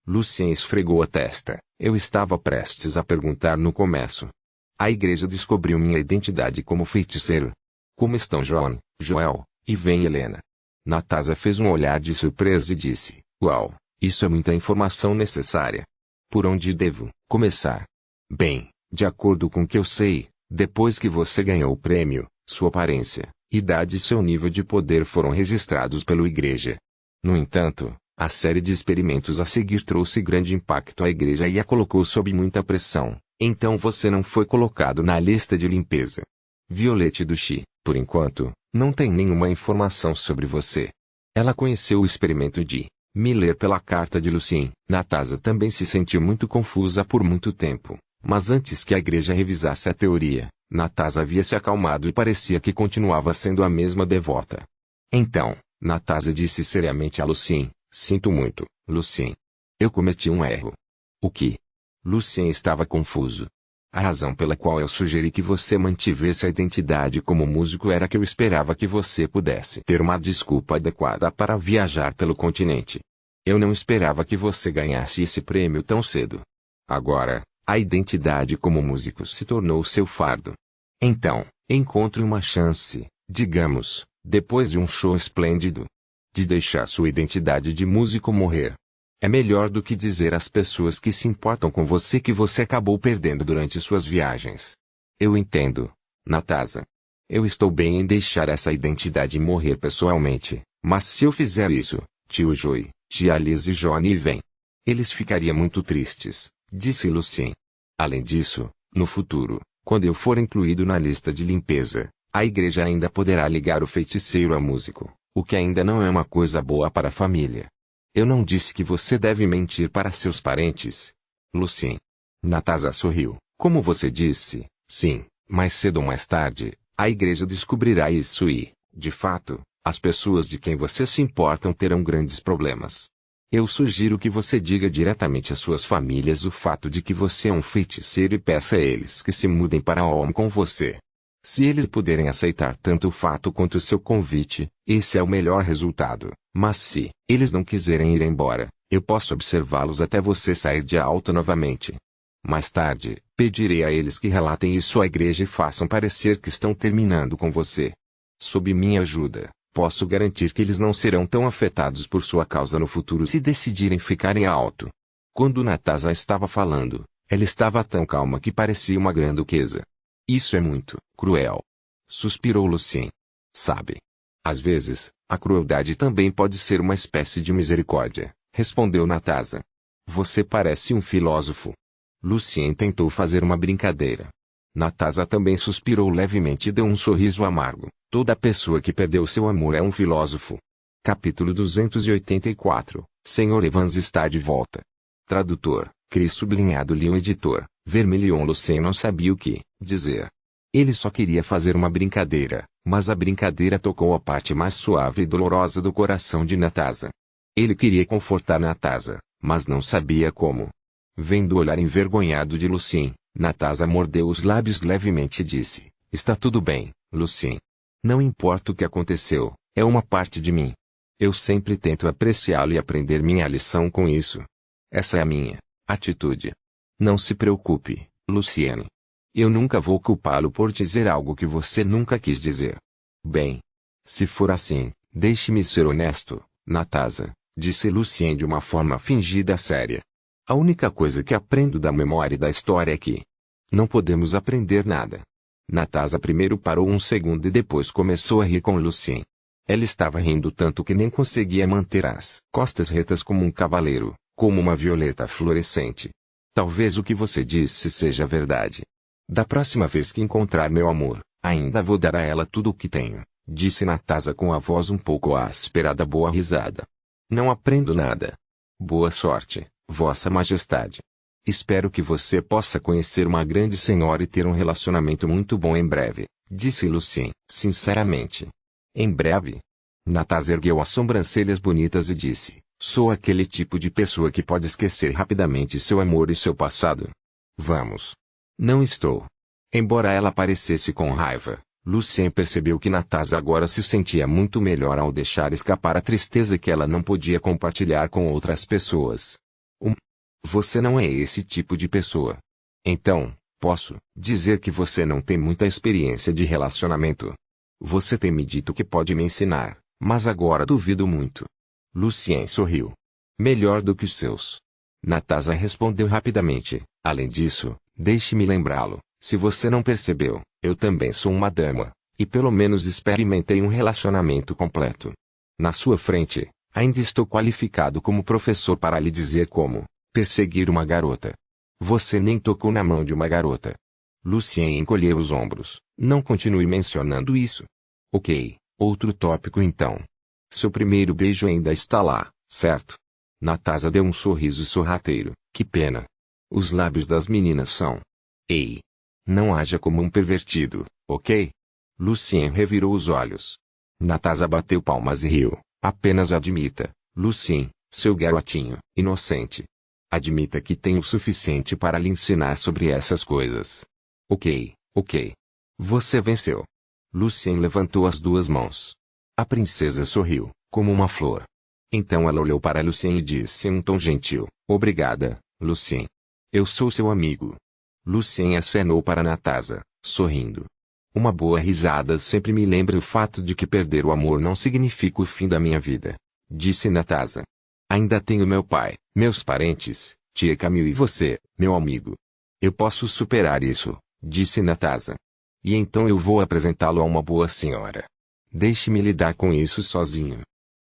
Lucien esfregou a testa. Eu estava prestes a perguntar no começo. A igreja descobriu minha identidade como feiticeiro. Como estão John, Joel, e vem Helena? Natasha fez um olhar de surpresa e disse, uau, isso é muita informação necessária. Por onde devo começar? Bem, de acordo com o que eu sei, depois que você ganhou o prêmio, sua aparência, idade e seu nível de poder foram registrados pela igreja. No entanto, a série de experimentos a seguir trouxe grande impacto à igreja e a colocou sob muita pressão, então você não foi colocado na lista de limpeza. Violette Duchy, por enquanto, não tem nenhuma informação sobre você. Ela conheceu o experimento de Miller pela carta de Lucien. Natasha também se sentiu muito confusa por muito tempo, mas antes que a igreja revisasse a teoria, Natasha havia se acalmado e parecia que continuava sendo a mesma devota. Então, Natasha disse seriamente a Lucien, sinto muito, Lucien. Eu cometi um erro. O que? Lucien estava confuso. A razão pela qual eu sugeri que você mantivesse a identidade como músico era que eu esperava que você pudesse ter uma desculpa adequada para viajar pelo continente. Eu não esperava que você ganhasse esse prêmio tão cedo. Agora, a identidade como músico se tornou seu fardo. Então, encontre uma chance, digamos, depois de um show esplêndido, de deixar sua identidade de músico morrer. É melhor do que dizer às pessoas que se importam com você que você acabou perdendo durante suas viagens. Eu entendo, Natasha. Eu estou bem em deixar essa identidade morrer pessoalmente, mas se eu fizer isso, tio Joey, tia Liz e Johnny vêm. Eles ficariam muito tristes, disse Lucien. Além disso, no futuro, quando eu for incluído na lista de limpeza, a igreja ainda poderá ligar o feiticeiro a músico, o que ainda não é uma coisa boa para a família. Eu não disse que você deve mentir para seus parentes, Lucien. Natasha sorriu. Como você disse, sim, mais cedo ou mais tarde, a igreja descobrirá isso e, de fato, as pessoas de quem você se importam terão grandes problemas. Eu sugiro que você diga diretamente às suas famílias o fato de que você é um feiticeiro e peça a eles que se mudem para Olm com você. Se eles puderem aceitar tanto o fato quanto o seu convite, esse é o melhor resultado. Mas se eles não quiserem ir embora, eu posso observá-los até você sair de alta novamente. Mais tarde, pedirei a eles que relatem isso à igreja e façam parecer que estão terminando com você. Sob minha ajuda, posso garantir que eles não serão tão afetados por sua causa no futuro se decidirem ficar em alto. Quando Natasha estava falando, ela estava tão calma que parecia uma grã-duquesa. Isso é muito cruel. Suspirou Lucien. Sabe? Às vezes, a crueldade também pode ser uma espécie de misericórdia, respondeu Natasha. Você parece um filósofo. Lucien tentou fazer uma brincadeira. Natasha também suspirou levemente e deu um sorriso amargo. Toda pessoa que perdeu seu amor é um filósofo. Capítulo 284. Sr. Evans está de volta. Tradutor, Cris sublinhado Leon editor, Vermilion Lucien não sabia o que dizer. Ele só queria fazer uma brincadeira, mas a brincadeira tocou a parte mais suave e dolorosa do coração de Natasha. Ele queria confortar Natasa, mas não sabia como. Vendo o olhar envergonhado de Lucien, Natasa mordeu os lábios levemente e disse: Está tudo bem, Lucien. Não importa o que aconteceu, é uma parte de mim. Eu sempre tento apreciá-lo e aprender minha lição com isso. Essa é a minha atitude. Não se preocupe, Luciene. Eu nunca vou culpá-lo por dizer algo que você nunca quis dizer. Bem, se for assim, deixe-me ser honesto, Natasa, disse Lucien de uma forma fingida séria. A única coisa que aprendo da memória e da história é que não podemos aprender nada. Natasa primeiro parou um segundo e depois começou a rir com Lucien. Ela estava rindo tanto que nem conseguia manter as costas retas como um cavaleiro, como uma violeta florescente. Talvez o que você disse seja verdade. Da próxima vez que encontrar meu amor, ainda vou dar a ela tudo o que tenho, disse Natasa com a voz um pouco áspera da boa risada. Não aprendo nada. Boa sorte, Vossa Majestade. Espero que você possa conhecer uma grande senhora e ter um relacionamento muito bom em breve, disse Lucien, sinceramente. Em breve? Natasa ergueu as sobrancelhas bonitas e disse: Sou aquele tipo de pessoa que pode esquecer rapidamente seu amor e seu passado. Vamos. Não estou. Embora ela parecesse com raiva, Lucien percebeu que Natasa agora se sentia muito melhor ao deixar escapar a tristeza que ela não podia compartilhar com outras pessoas. Você não é esse tipo de pessoa. Então, posso dizer que você não tem muita experiência de relacionamento. Você tem me dito que pode me ensinar, mas agora duvido muito. Lucien sorriu. Melhor do que os seus. Natasa respondeu rapidamente. Além disso, deixe-me lembrá-lo, se você não percebeu, eu também sou uma dama, e pelo menos experimentei um relacionamento completo. Na sua frente, ainda estou qualificado como professor para lhe dizer como perseguir uma garota. Você nem tocou na mão de uma garota. Lucien encolheu os ombros. Não continue mencionando isso. Ok, outro tópico então. Seu primeiro beijo ainda está lá, certo? Natasa deu um sorriso sorrateiro. Que pena. Os lábios das meninas são... Ei! Não haja como um pervertido, ok? Lucien revirou os olhos. Natasa bateu palmas e riu. Apenas admita, Lucien, seu garotinho, inocente. Admita que tenho o suficiente para lhe ensinar sobre essas coisas. Ok, ok. Você venceu. Lucien levantou as duas mãos. A princesa sorriu, como uma flor. Então ela olhou para Lucien e disse em um tom gentil: Obrigada, Lucien. Eu sou seu amigo. Lucien acenou para Natasa, sorrindo. Uma boa risada sempre me lembra o fato de que perder o amor não significa o fim da minha vida, disse Natasa. Ainda tenho meu pai, meus parentes, tia Camille e você, meu amigo. Eu posso superar isso, disse Natasa. E então eu vou apresentá-lo a uma boa senhora. Deixe-me lidar com isso sozinho.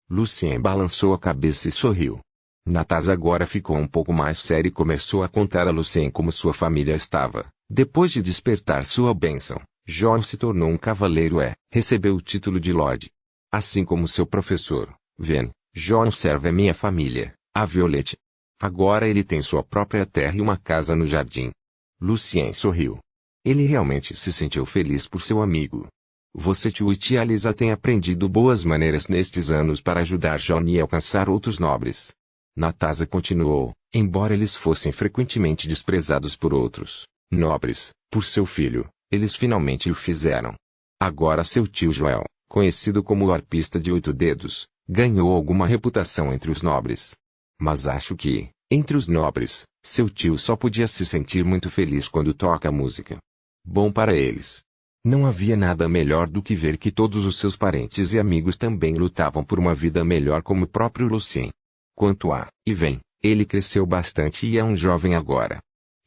Lucien balançou a cabeça e sorriu. Natasa agora ficou um pouco mais séria e começou a contar a Lucien como sua família estava. Depois de despertar sua bênção, John se tornou um cavaleiro e recebeu o título de Lorde. Assim como seu professor, Ven, John serve a minha família, a Violette. Agora ele tem sua própria terra e uma casa no jardim. Lucien sorriu. Ele realmente se sentiu feliz por seu amigo. Você tio e tia Lisa têm aprendido boas maneiras nestes anos para ajudar John e alcançar outros nobres. Natasa continuou, embora eles fossem frequentemente desprezados por outros nobres, por seu filho, eles finalmente o fizeram. Agora seu tio Joel, conhecido como o arpista de 8 dedos, ganhou alguma reputação entre os nobres. Mas acho que, entre os nobres, seu tio só podia se sentir muito feliz quando toca música. Bom para eles. Não havia nada melhor do que ver que todos os seus parentes e amigos também lutavam por uma vida melhor como o próprio Lucien. Quanto a Iven, ele cresceu bastante e é um jovem agora.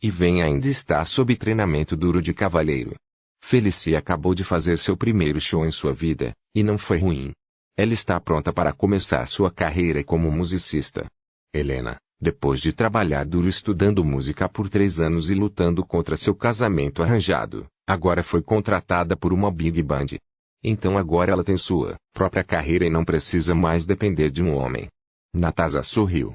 Iven ainda está sob treinamento duro de cavalheiro. Felicia acabou de fazer seu primeiro show em sua vida, e não foi ruim. Ela está pronta para começar sua carreira como musicista. Helena, depois de trabalhar duro estudando música por 3 anos e lutando contra seu casamento arranjado, agora foi contratada por uma big band. Então agora ela tem sua própria carreira e não precisa mais depender de um homem. Natasa sorriu.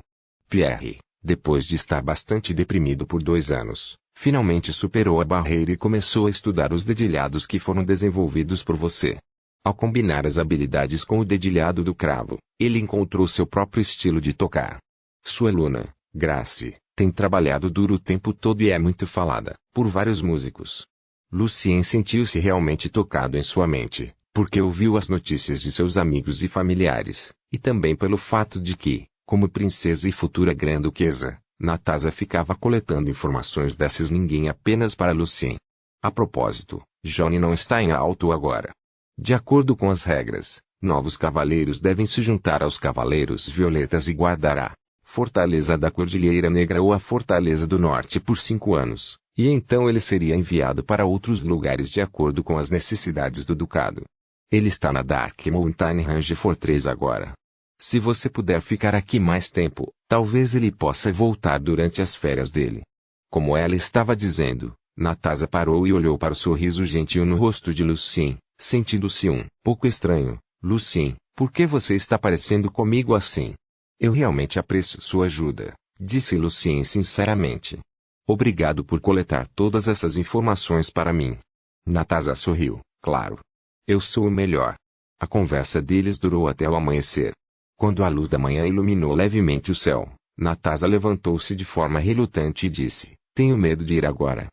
Pierre, depois de estar bastante deprimido por 2 anos, finalmente superou a barreira e começou a estudar os dedilhados que foram desenvolvidos por você. Ao combinar as habilidades com o dedilhado do cravo, Ele encontrou seu próprio estilo de tocar. Sua aluna, Grace, tem trabalhado duro o tempo todo e é muito falada por vários músicos. Lucien sentiu-se realmente tocado em sua mente, porque ouviu as notícias de seus amigos e familiares, e também pelo fato de que, como princesa e futura grã-duquesa, Natasha ficava coletando informações dessas ninguém apenas para Lucien. A propósito, Johnny não está em alto agora. De acordo com as regras, novos cavaleiros devem se juntar aos Cavaleiros Violetas e guardar a Fortaleza da Cordilheira Negra ou a Fortaleza do Norte por 5 anos, e então ele seria enviado para outros lugares de acordo com as necessidades do ducado. Ele está na Dark Mountain Range Fortress agora. Se você puder ficar aqui mais tempo, talvez ele possa voltar durante as férias dele. Como ela estava dizendo, Natasha parou e olhou para o sorriso gentil no rosto de Lucien, sentindo-se um pouco estranho. Lucien, por que você está parecendo comigo assim? Eu realmente aprecio sua ajuda, disse Lucien sinceramente. Obrigado por coletar todas essas informações para mim. Natasha sorriu, claro. Eu sou o melhor. A conversa deles durou até o amanhecer. Quando a luz da manhã iluminou levemente o céu, Natasha levantou-se de forma relutante e disse, tenho medo de ir agora.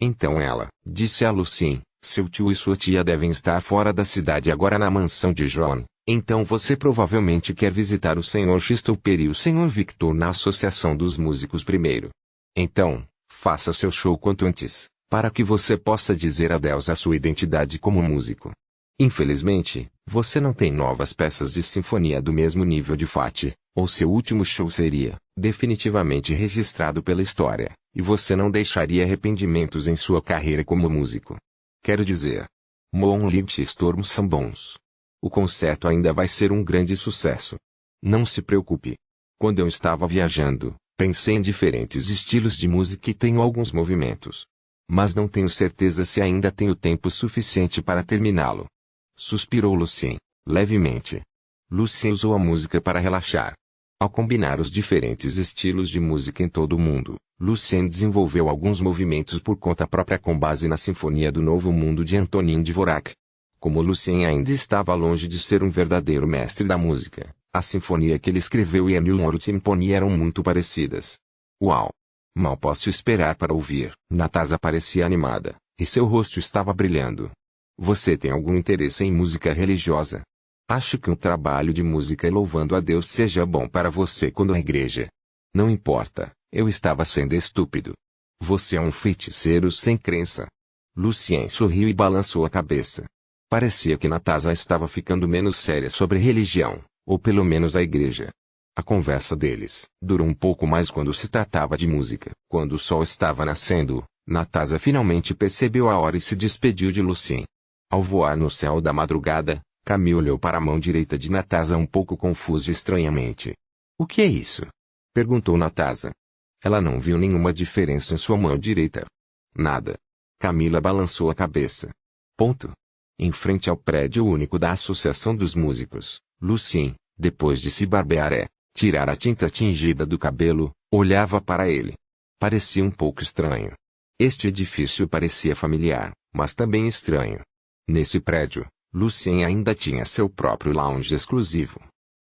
Então ela, disse a Lucien, seu tio e sua tia devem estar fora da cidade agora na mansão de John, então você provavelmente quer visitar o Sr. Christopher e o Sr. Victor na Associação dos Músicos primeiro. Então, faça seu show quanto antes, para que você possa dizer adeus à sua identidade como músico. Infelizmente, você não tem novas peças de sinfonia do mesmo nível de Fatih, ou seu último show seria, definitivamente registrado pela história, e você não deixaria arrependimentos em sua carreira como músico. Quero dizer, Moonlight Storm são bons. O concerto ainda vai ser um grande sucesso. Não se preocupe. Quando eu estava viajando, pensei em diferentes estilos de música e tenho alguns movimentos. Mas não tenho certeza se ainda tenho tempo suficiente para terminá-lo. Suspirou Lucien, levemente. Lucien usou a música para relaxar. Ao combinar os diferentes estilos de música em todo o mundo, Lucien desenvolveu alguns movimentos por conta própria com base na Sinfonia do Novo Mundo de Antonin Dvorak. Como Lucien ainda estava longe de ser um verdadeiro mestre da música, a sinfonia que ele escreveu e a New World Symphony eram muito parecidas. Uau! Mal posso esperar para ouvir. Natasha parecia animada, e seu rosto estava brilhando. Você tem algum interesse em música religiosa? Acho que um trabalho de música louvando a Deus seja bom para você quando a igreja. Não importa, eu estava sendo estúpido. Você é um feiticeiro sem crença. Lucien sorriu e balançou a cabeça. Parecia que Natasha estava ficando menos séria sobre religião, ou pelo menos a igreja. A conversa deles durou um pouco mais quando se tratava de música. Quando o sol estava nascendo, Natasha finalmente percebeu a hora e se despediu de Lucien. Ao voar no céu da madrugada, Camille olhou para a mão direita de Natasha um pouco confuso e estranhamente. O que é isso? Perguntou Natasha. Ela não viu nenhuma diferença em sua mão direita. Nada. Camila balançou a cabeça. Ponto. Em frente ao prédio único da Associação dos Músicos, Lucien, depois de se barbear e tirar a tinta tingida do cabelo, olhava para ele. Parecia um pouco estranho. Este edifício parecia familiar, mas também estranho. Nesse prédio, Lucien ainda tinha seu próprio lounge exclusivo.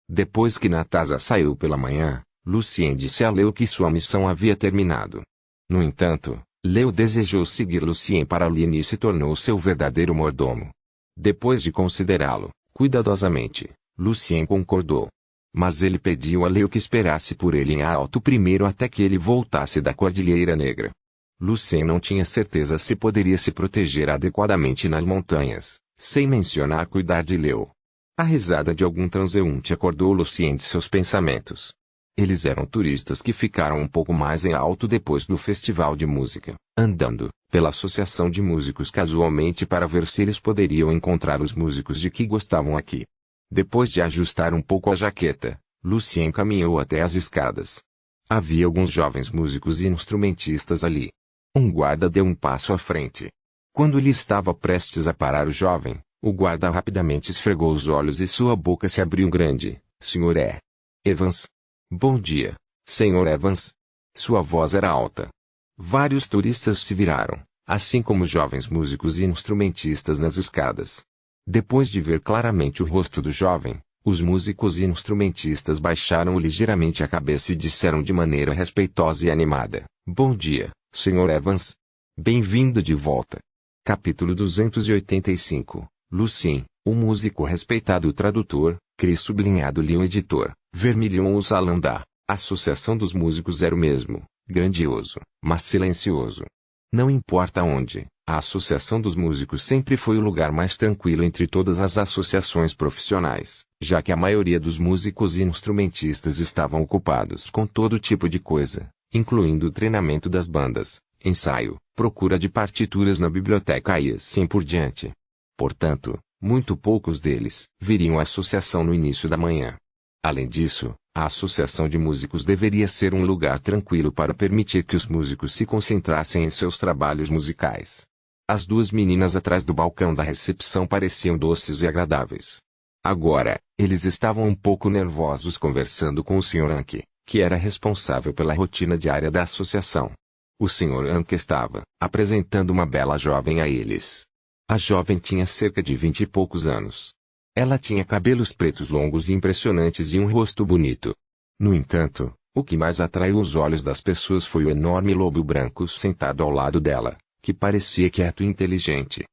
Depois que Natasha saiu pela manhã, Lucien disse a Leo que sua missão havia terminado. No entanto, Leo desejou seguir Lucien para ali e se tornou seu verdadeiro mordomo. Depois de considerá-lo cuidadosamente, Lucien concordou. Mas ele pediu a Leo que esperasse por ele em alto primeiro até que ele voltasse da Cordilheira Negra. Lucien não tinha certeza se poderia se proteger adequadamente nas montanhas, sem mencionar cuidar de Leo. A risada de algum transeunte acordou Lucien de seus pensamentos. Eles eram turistas que ficaram um pouco mais em alto depois do festival de música, andando pela associação de músicos casualmente para ver se eles poderiam encontrar os músicos de que gostavam aqui. Depois de ajustar um pouco a jaqueta, Lucien caminhou até as escadas. Havia alguns jovens músicos e instrumentistas ali. Um guarda deu um passo à frente. Quando ele estava prestes a parar o jovem, o guarda rapidamente esfregou os olhos e sua boca se abriu grande. Sr. Evans. Bom dia, Sr. Evans. Sua voz era alta. Vários turistas se viraram, assim como jovens músicos e instrumentistas nas escadas. Depois de ver claramente o rosto do jovem, Os músicos e instrumentistas baixaram ligeiramente a cabeça e disseram de maneira respeitosa e animada: Bom dia, Sr. Evans. Bem-vindo de volta. Capítulo 285. Lucien, o músico respeitado tradutor, Cris sublinhado Lyon editor, Vermilion o Salandar. A associação dos músicos era o mesmo, grandioso, mas silencioso. Não importa onde, a associação dos músicos sempre foi o lugar mais tranquilo entre todas as associações profissionais, já que a maioria dos músicos e instrumentistas estavam ocupados com todo tipo de coisa, incluindo o treinamento das bandas, ensaio, procura de partituras na biblioteca e assim por diante. Portanto, muito poucos deles viriam à associação no início da manhã. Além disso, a associação de músicos deveria ser um lugar tranquilo para permitir que os músicos se concentrassem em seus trabalhos musicais. As duas meninas atrás do balcão da recepção pareciam doces e agradáveis. Agora, eles estavam um pouco nervosos conversando com o Sr. Anke, que era responsável pela rotina diária da associação. O Sr. Anke estava apresentando uma bela jovem a eles. A jovem tinha cerca de 20 e poucos anos. Ela tinha cabelos pretos longos e impressionantes e um rosto bonito. No entanto, o que mais atraiu os olhos das pessoas foi o enorme lobo branco sentado ao lado dela, que parecia quieto e inteligente.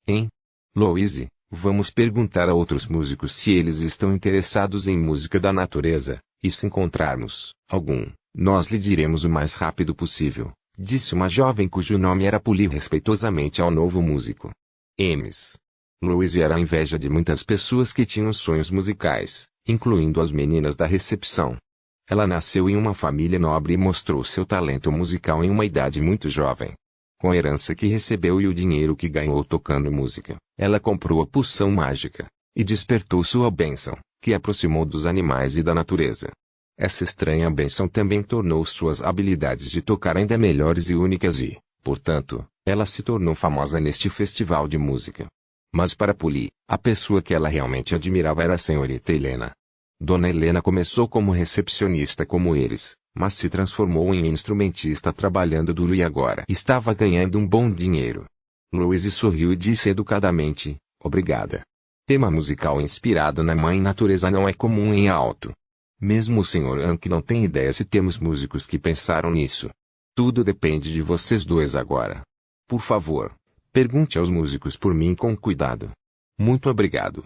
Hein? Louise, vamos perguntar a outros músicos se eles estão interessados em música da natureza, e se encontrarmos algum, nós lhe diremos o mais rápido possível, disse uma jovem cujo nome era Polly respeitosamente ao novo músico. Ms. Louise era a inveja de muitas pessoas que tinham sonhos musicais, incluindo as meninas da recepção. Ela nasceu em uma família nobre e mostrou seu talento musical em uma idade muito jovem. Com a herança que recebeu e o dinheiro que ganhou tocando música, ela comprou a poção mágica, e despertou sua bênção, que a aproximou dos animais e da natureza. Essa estranha bênção também tornou suas habilidades de tocar ainda melhores e únicas e, portanto, ela se tornou famosa neste festival de música. Mas para Polly, a pessoa que ela realmente admirava era a senhorita Helena. Dona Helena começou como recepcionista como eles, mas se transformou em instrumentista trabalhando duro e agora estava ganhando um bom dinheiro. Louise sorriu e disse educadamente, obrigada. Tema musical inspirado na Mãe Natureza não é comum em Alto. Mesmo o Sr. Anke não tem ideia se temos músicos que pensaram nisso. Tudo depende de vocês dois agora. Por favor, pergunte aos músicos por mim com cuidado. Muito obrigado.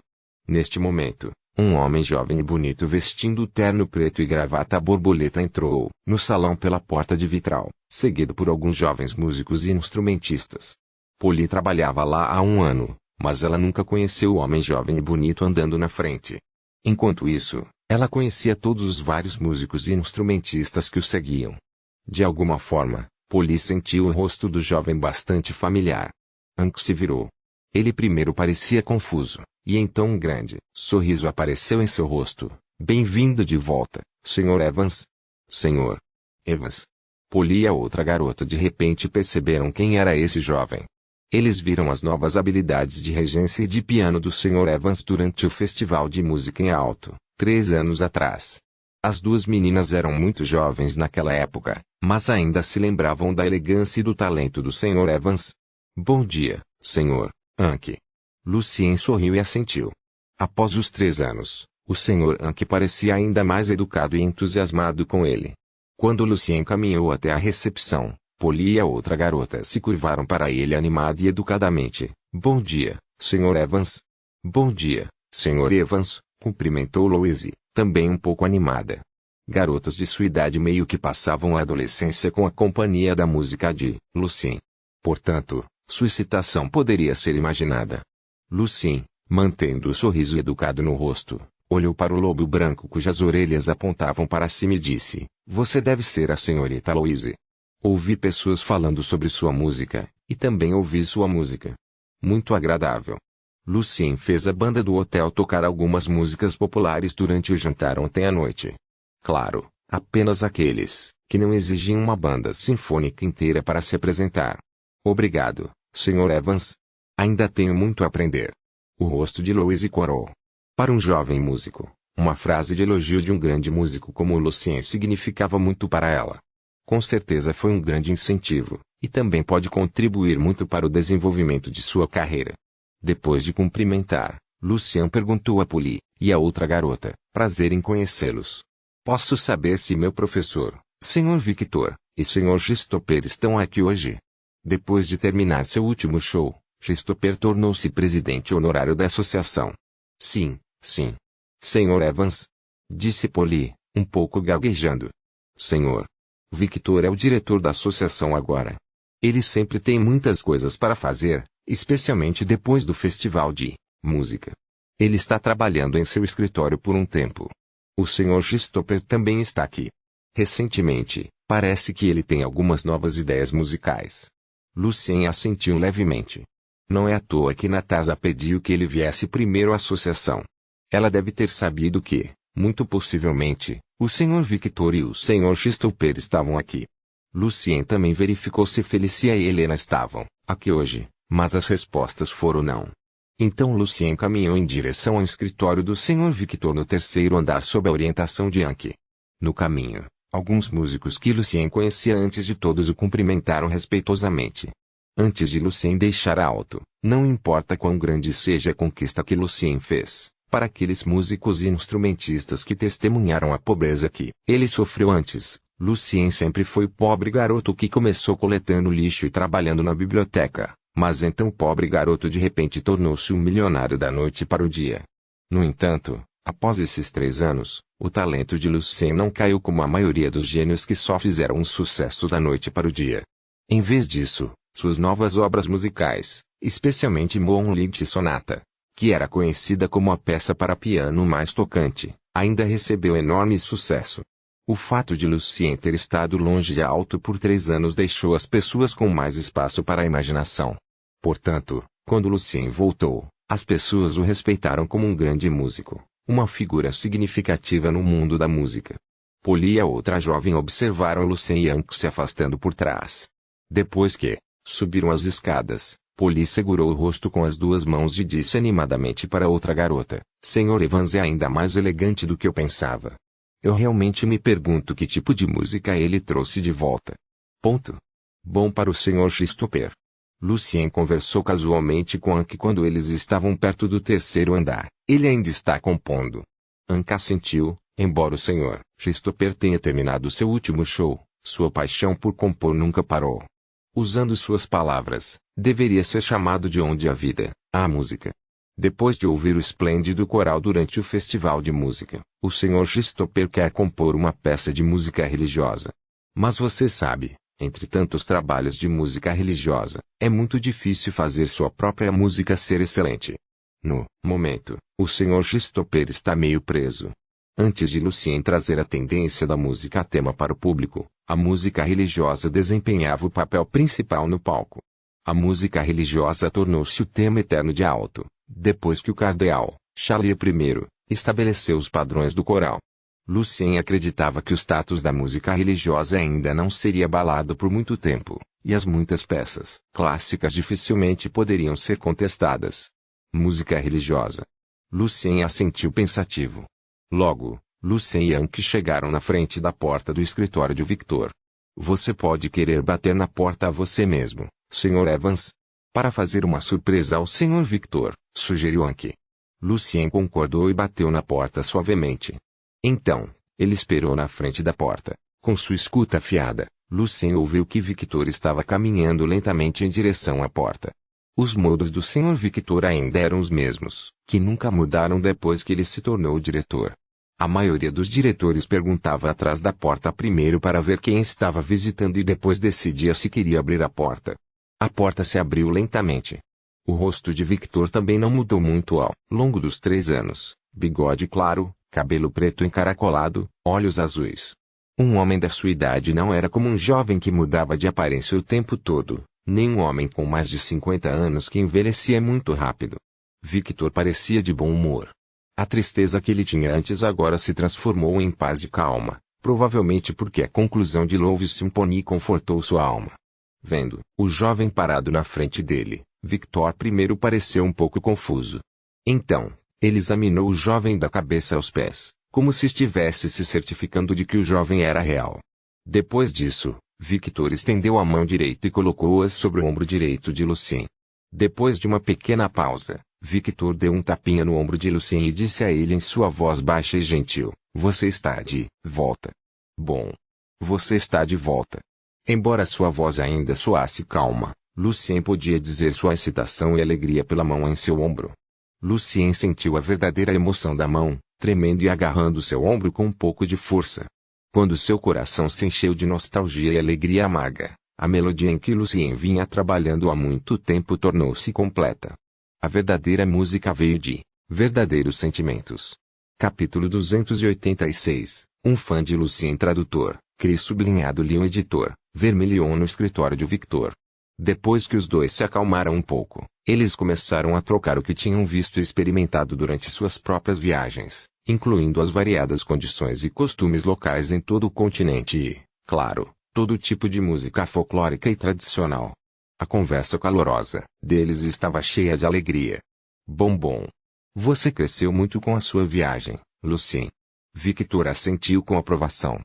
Neste momento, um homem jovem e bonito vestindo terno preto e gravata borboleta entrou no salão pela porta de vitral, seguido por alguns jovens músicos e instrumentistas. Polly trabalhava lá há um ano, mas ela nunca conheceu o homem jovem e bonito andando na frente. Enquanto isso, ela conhecia todos os vários músicos e instrumentistas que o seguiam. De alguma forma, Polly sentiu o rosto do jovem bastante familiar. Anke se virou. Ele primeiro parecia confuso, e então um grande sorriso apareceu em seu rosto. Bem-vindo de volta, Sr. Evans. Sr. Evans. Polly e a outra garota de repente perceberam quem era esse jovem. Eles viram as novas habilidades de regência e de piano do Sr. Evans durante o festival de música em Alto, 3 anos atrás. As duas meninas eram muito jovens naquela época, mas ainda se lembravam da elegância e do talento do Sr. Evans. Bom dia, Sr. Anke. Lucien sorriu e assentiu. Após os 3 anos, o Sr. Anke parecia ainda mais educado e entusiasmado com ele. Quando Lucien caminhou até a recepção, Polly e a outra garota se curvaram para ele animada e educadamente. Bom dia, Sr. Evans. Bom dia, Sr. Evans, cumprimentou Louise, também um pouco animada. Garotas de sua idade meio que passavam a adolescência com a companhia da música de Lucien. Portanto, sua excitação poderia ser imaginada. Lucien, mantendo o sorriso educado no rosto, olhou para o lobo branco cujas orelhas apontavam para cima e disse, você deve ser a senhorita Louise. Ouvi pessoas falando sobre sua música, e também ouvi sua música. Muito agradável. Lucien fez a banda do hotel tocar algumas músicas populares durante o jantar ontem à noite. Claro, apenas aqueles que não exigiam uma banda sinfônica inteira para se apresentar. Obrigado, Sr. Evans. Ainda tenho muito a aprender. O rosto de Louise corou. Para um jovem músico, uma frase de elogio de um grande músico como Lucien significava muito para ela. Com certeza foi um grande incentivo, e também pode contribuir muito para o desenvolvimento de sua carreira. Depois de cumprimentar, Lucien perguntou a Polly, E a outra garota: prazer em conhecê-los. Posso saber se meu professor, Sr. Victor, e Sr. Christopher estão aqui hoje? Depois de terminar seu último show, Christopher tornou-se presidente honorário da associação. Sim, sim. Sr. Evans? Disse Polly, um pouco gaguejando. Senhor. Victor é o diretor da associação agora. Ele sempre tem muitas coisas para fazer, especialmente depois do festival de música. Ele está trabalhando em seu escritório por um tempo. O Sr. Christopher também está aqui. Recentemente, parece que ele tem algumas novas ideias musicais. Lucien assentiu levemente. Não é à toa que Natasha pediu que ele viesse primeiro à associação. Ela deve ter sabido que, muito possivelmente, o Sr. Victor e o Sr. Christopher estavam aqui. Lucien também verificou se Felicia e Helena estavam aqui hoje, mas as respostas foram não. Então Lucien caminhou em direção ao escritório do Sr. Victor no terceiro andar sob a orientação de Yankee. No caminho, alguns músicos que Lucien conhecia antes de todos o cumprimentaram respeitosamente. Antes de Lucien deixar alto, não importa quão grande seja a conquista que Lucien fez, para aqueles músicos e instrumentistas que testemunharam a pobreza que ele sofreu antes, Lucien sempre foi o pobre garoto que começou coletando lixo e trabalhando na biblioteca, mas então o pobre garoto de repente tornou-se um milionário da noite para o dia. No entanto, após esses 3 anos, o talento de Lucien não caiu como a maioria dos gênios que só fizeram um sucesso da noite para o dia. Em vez disso, suas novas obras musicais, especialmente Moonlight Sonata, que era conhecida como a peça para piano mais tocante, ainda recebeu enorme sucesso. O fato de Lucien ter estado longe de alto por 3 anos deixou as pessoas com mais espaço para a imaginação. Portanto, quando Lucien voltou, as pessoas o respeitaram como um grande músico, uma figura significativa no mundo da música. Polly e a outra jovem observaram Lucien e Yankee se afastando por trás. Depois que subiram as escadas, Polly segurou o rosto com as 2 mãos e disse animadamente para outra garota: Sr. Evans é ainda mais elegante do que eu pensava. Eu realmente me pergunto que tipo de música ele trouxe de volta. Ponto. Bom para o Sr. Christopher. Lucien conversou casualmente com Yankee quando eles estavam perto do terceiro andar. Ele ainda está compondo. Yankee assentiu, embora o Sr. Christopher tenha terminado seu último show, sua paixão por compor nunca parou. Usando suas palavras, deveria ser chamado de onde a vida, a música. Depois de ouvir o esplêndido coral durante o festival de música, o Sr. Christopher quer compor uma peça de música religiosa. Mas você sabe, entre tantos trabalhos de música religiosa, é muito difícil fazer sua própria música ser excelente. No momento, o Sr. Christopher está meio preso. Antes de Lucien trazer a tendência da música tema para o público, a música religiosa desempenhava o papel principal no palco. A música religiosa tornou-se o tema eterno de alto, depois que o cardeal, Charles I, estabeleceu os padrões do coral. Lucien acreditava que o status da música religiosa ainda não seria abalado por muito tempo, e as muitas peças clássicas dificilmente poderiam ser contestadas. Música religiosa. Lucien assentiu pensativo. Logo, Lucien e Yankee chegaram na frente da porta do escritório de Victor. Você pode querer bater na porta a você mesmo, Sr. Evans? Para fazer uma surpresa ao Sr. Victor, sugeriu Yankee. Lucien concordou e bateu na porta suavemente. Então, ele esperou na frente da porta. Com sua escuta afiada, Lucien ouviu que Victor estava caminhando lentamente em direção à porta. Os modos do Sr. Victor ainda eram os mesmos, que nunca mudaram depois que ele se tornou diretor. A maioria dos diretores perguntava atrás da porta primeiro para ver quem estava visitando e depois decidia se queria abrir a porta. A porta se abriu lentamente. O rosto de Victor também não mudou muito ao longo dos 3 anos. Bigode claro, cabelo preto encaracolado, olhos azuis. Um homem da sua idade não era como um jovem que mudava de aparência o tempo todo, nem um homem com mais de 50 anos que envelhecia muito rápido. Victor parecia de bom humor. A tristeza que ele tinha antes agora se transformou em paz e calma, provavelmente porque a conclusão de Love Symphony confortou sua alma. Vendo o jovem parado na frente dele, Victor primeiro pareceu um pouco confuso. Então, ele examinou o jovem da cabeça aos pés, como se estivesse se certificando de que o jovem era real. Depois disso, Victor estendeu a mão direita e colocou-a sobre o ombro direito de Lucien. Depois de uma pequena pausa, Victor deu um tapinha no ombro de Lucien e disse a ele em sua voz baixa e gentil: Você está de volta. Bom. Você está de volta. Embora sua voz ainda soasse calma, Lucien podia dizer sua excitação e alegria pela mão em seu ombro. Lucien sentiu a verdadeira emoção da mão, tremendo e agarrando seu ombro com um pouco de força. Quando seu coração se encheu de nostalgia e alegria amarga, a melodia em que Lucien vinha trabalhando há muito tempo tornou-se completa. A verdadeira música veio de verdadeiros sentimentos. Capítulo 286. Um fã de Lucien tradutor, Cris sublinhado Lyon editor, Vermilion no escritório de Victor. Depois que os dois se acalmaram um pouco, eles começaram a trocar o que tinham visto e experimentado durante suas próprias viagens, incluindo as variadas condições e costumes locais em todo o continente e, claro, todo tipo de música folclórica e tradicional. A conversa calorosa deles estava cheia de alegria. Bom. Você cresceu muito com a sua viagem, Lucien. Victor assentiu com aprovação.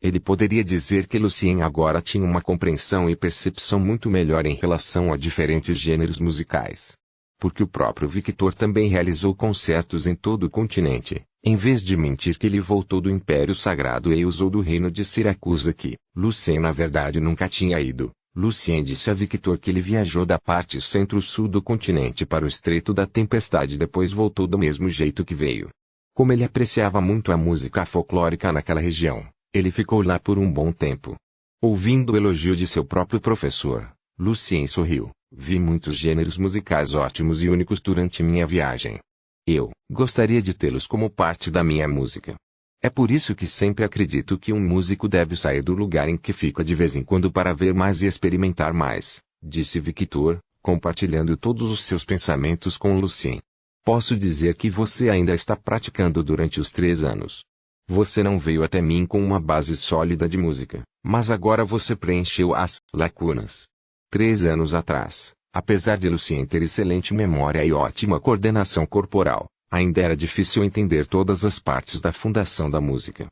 Ele poderia dizer que Lucien agora tinha uma compreensão e percepção muito melhor em relação a diferentes gêneros musicais. Porque o próprio Victor também realizou concertos em todo o continente, em vez de mentir que ele voltou do Império Sagrado e usou do reino de Siracusa que, Lucien na verdade nunca tinha ido. Lucien disse a Victor que ele viajou da parte centro-sul do continente para o Estreito da Tempestade e depois voltou do mesmo jeito que veio. Como ele apreciava muito a música folclórica naquela região, ele ficou lá por um bom tempo. Ouvindo o elogio de seu próprio professor, Lucien sorriu. Vi muitos gêneros musicais ótimos e únicos durante minha viagem. Eu gostaria de tê-los como parte da minha música. É por isso que sempre acredito que um músico deve sair do lugar em que fica de vez em quando para ver mais e experimentar mais, disse Victor, compartilhando todos os seus pensamentos com Lucien. Posso dizer que você ainda está praticando durante os 3 anos. Você não veio até mim com uma base sólida de música, mas agora você preencheu as lacunas. 3 anos atrás, apesar de Lucien ter excelente memória e ótima coordenação corporal, ainda era difícil entender todas as partes da fundação da música.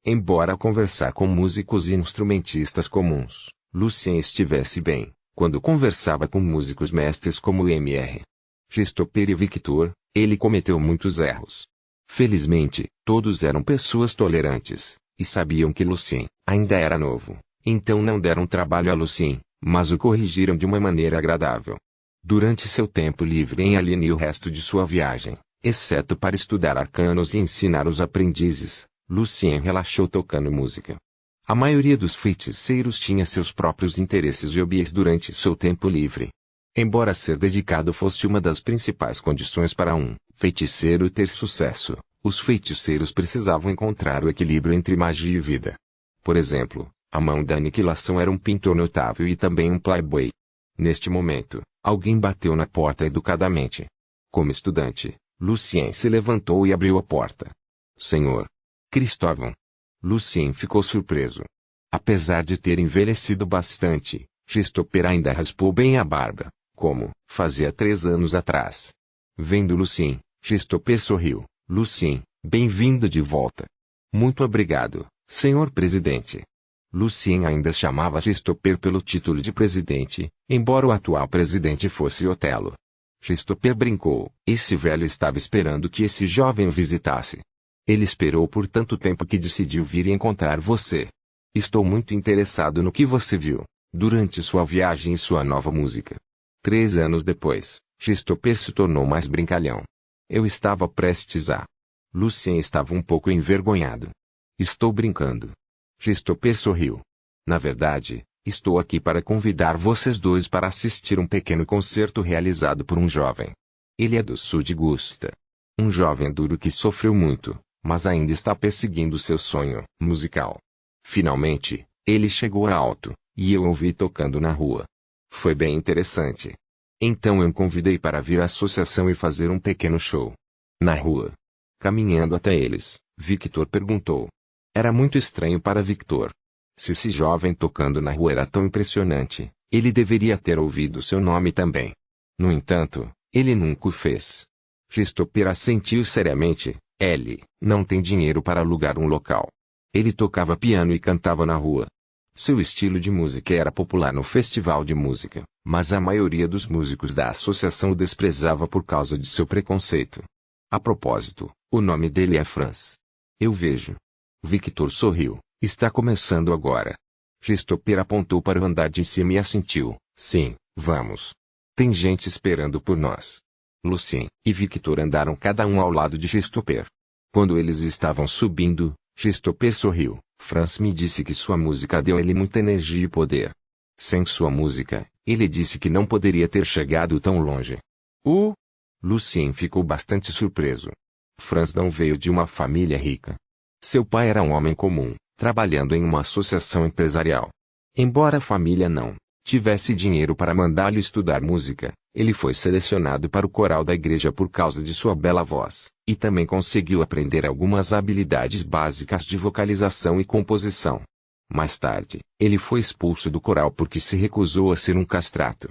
Embora conversar com músicos e instrumentistas comuns, Lucien estivesse bem, quando conversava com músicos mestres como Mr. Christopher e Victor, ele cometeu muitos erros. Felizmente, todos eram pessoas tolerantes, e sabiam que Lucien ainda era novo, então não deram trabalho a Lucien, mas o corrigiram de uma maneira agradável. Durante seu tempo livre em Aline e o resto de sua viagem, exceto para estudar arcanos e ensinar os aprendizes, Lucien relaxou tocando música. A maioria dos feiticeiros tinha seus próprios interesses e hobbies durante seu tempo livre. Embora ser dedicado fosse uma das principais condições para um feiticeiro ter sucesso, os feiticeiros precisavam encontrar o equilíbrio entre magia e vida. Por exemplo, a mão da aniquilação era um pintor notável e também um playboy. Neste momento, alguém bateu na porta educadamente. Como estudante, Lucien se levantou e abriu a porta. Senhor Cristóvão. Lucien ficou surpreso. Apesar de ter envelhecido bastante, Christopher ainda raspou bem a barba, como fazia 3 anos atrás. Vendo Lucien, Christopher sorriu. Lucien, bem-vindo de volta. Muito obrigado, senhor presidente. Lucien ainda chamava Christopher pelo título de presidente, embora o atual presidente fosse Otelo. Christopher brincou. Esse velho estava esperando que esse jovem o visitasse. Ele esperou por tanto tempo que decidiu vir encontrar você. Estou muito interessado no que você viu durante sua viagem e sua nova música. 3 anos depois, Christopher se tornou mais brincalhão. Eu estava prestes a... Lucien estava um pouco envergonhado. Estou brincando. Christopher sorriu. Na verdade, estou aqui para convidar vocês dois para assistir um pequeno concerto realizado por um jovem. Ele é do sul de Gusta. Um jovem duro que sofreu muito, mas ainda está perseguindo seu sonho musical. Finalmente, ele chegou alto, e eu o vi tocando na rua. Foi bem interessante. Então eu o convidei para vir à associação e fazer um pequeno show. Na rua. Caminhando até eles, Victor perguntou. Era muito estranho para Victor. Se esse jovem tocando na rua era tão impressionante, ele deveria ter ouvido seu nome também. No entanto, ele nunca o fez. Christopher assentiu seriamente. Ele não tem dinheiro para alugar um local. Ele tocava piano e cantava na rua. Seu estilo de música era popular no festival de música, mas a maioria dos músicos da associação o desprezava por causa de seu preconceito. A propósito, o nome dele é Franz. Eu vejo. Victor sorriu. Está começando agora. Christopher apontou para o andar de cima e assentiu. Sim, vamos. Tem gente esperando por nós. Lucien e Victor andaram cada um ao lado de Christopher. Quando eles estavam subindo, Christopher sorriu. Franz me disse que sua música deu a ele muita energia e poder. Sem sua música, ele disse que não poderia ter chegado tão longe. Lucien ficou bastante surpreso. Franz não veio de uma família rica. Seu pai era um homem comum, trabalhando em uma associação empresarial. Embora a família não tivesse dinheiro para mandá-lo estudar música, ele foi selecionado para o coral da igreja por causa de sua bela voz, e também conseguiu aprender algumas habilidades básicas de vocalização e composição. Mais tarde, ele foi expulso do coral porque se recusou a ser um castrato.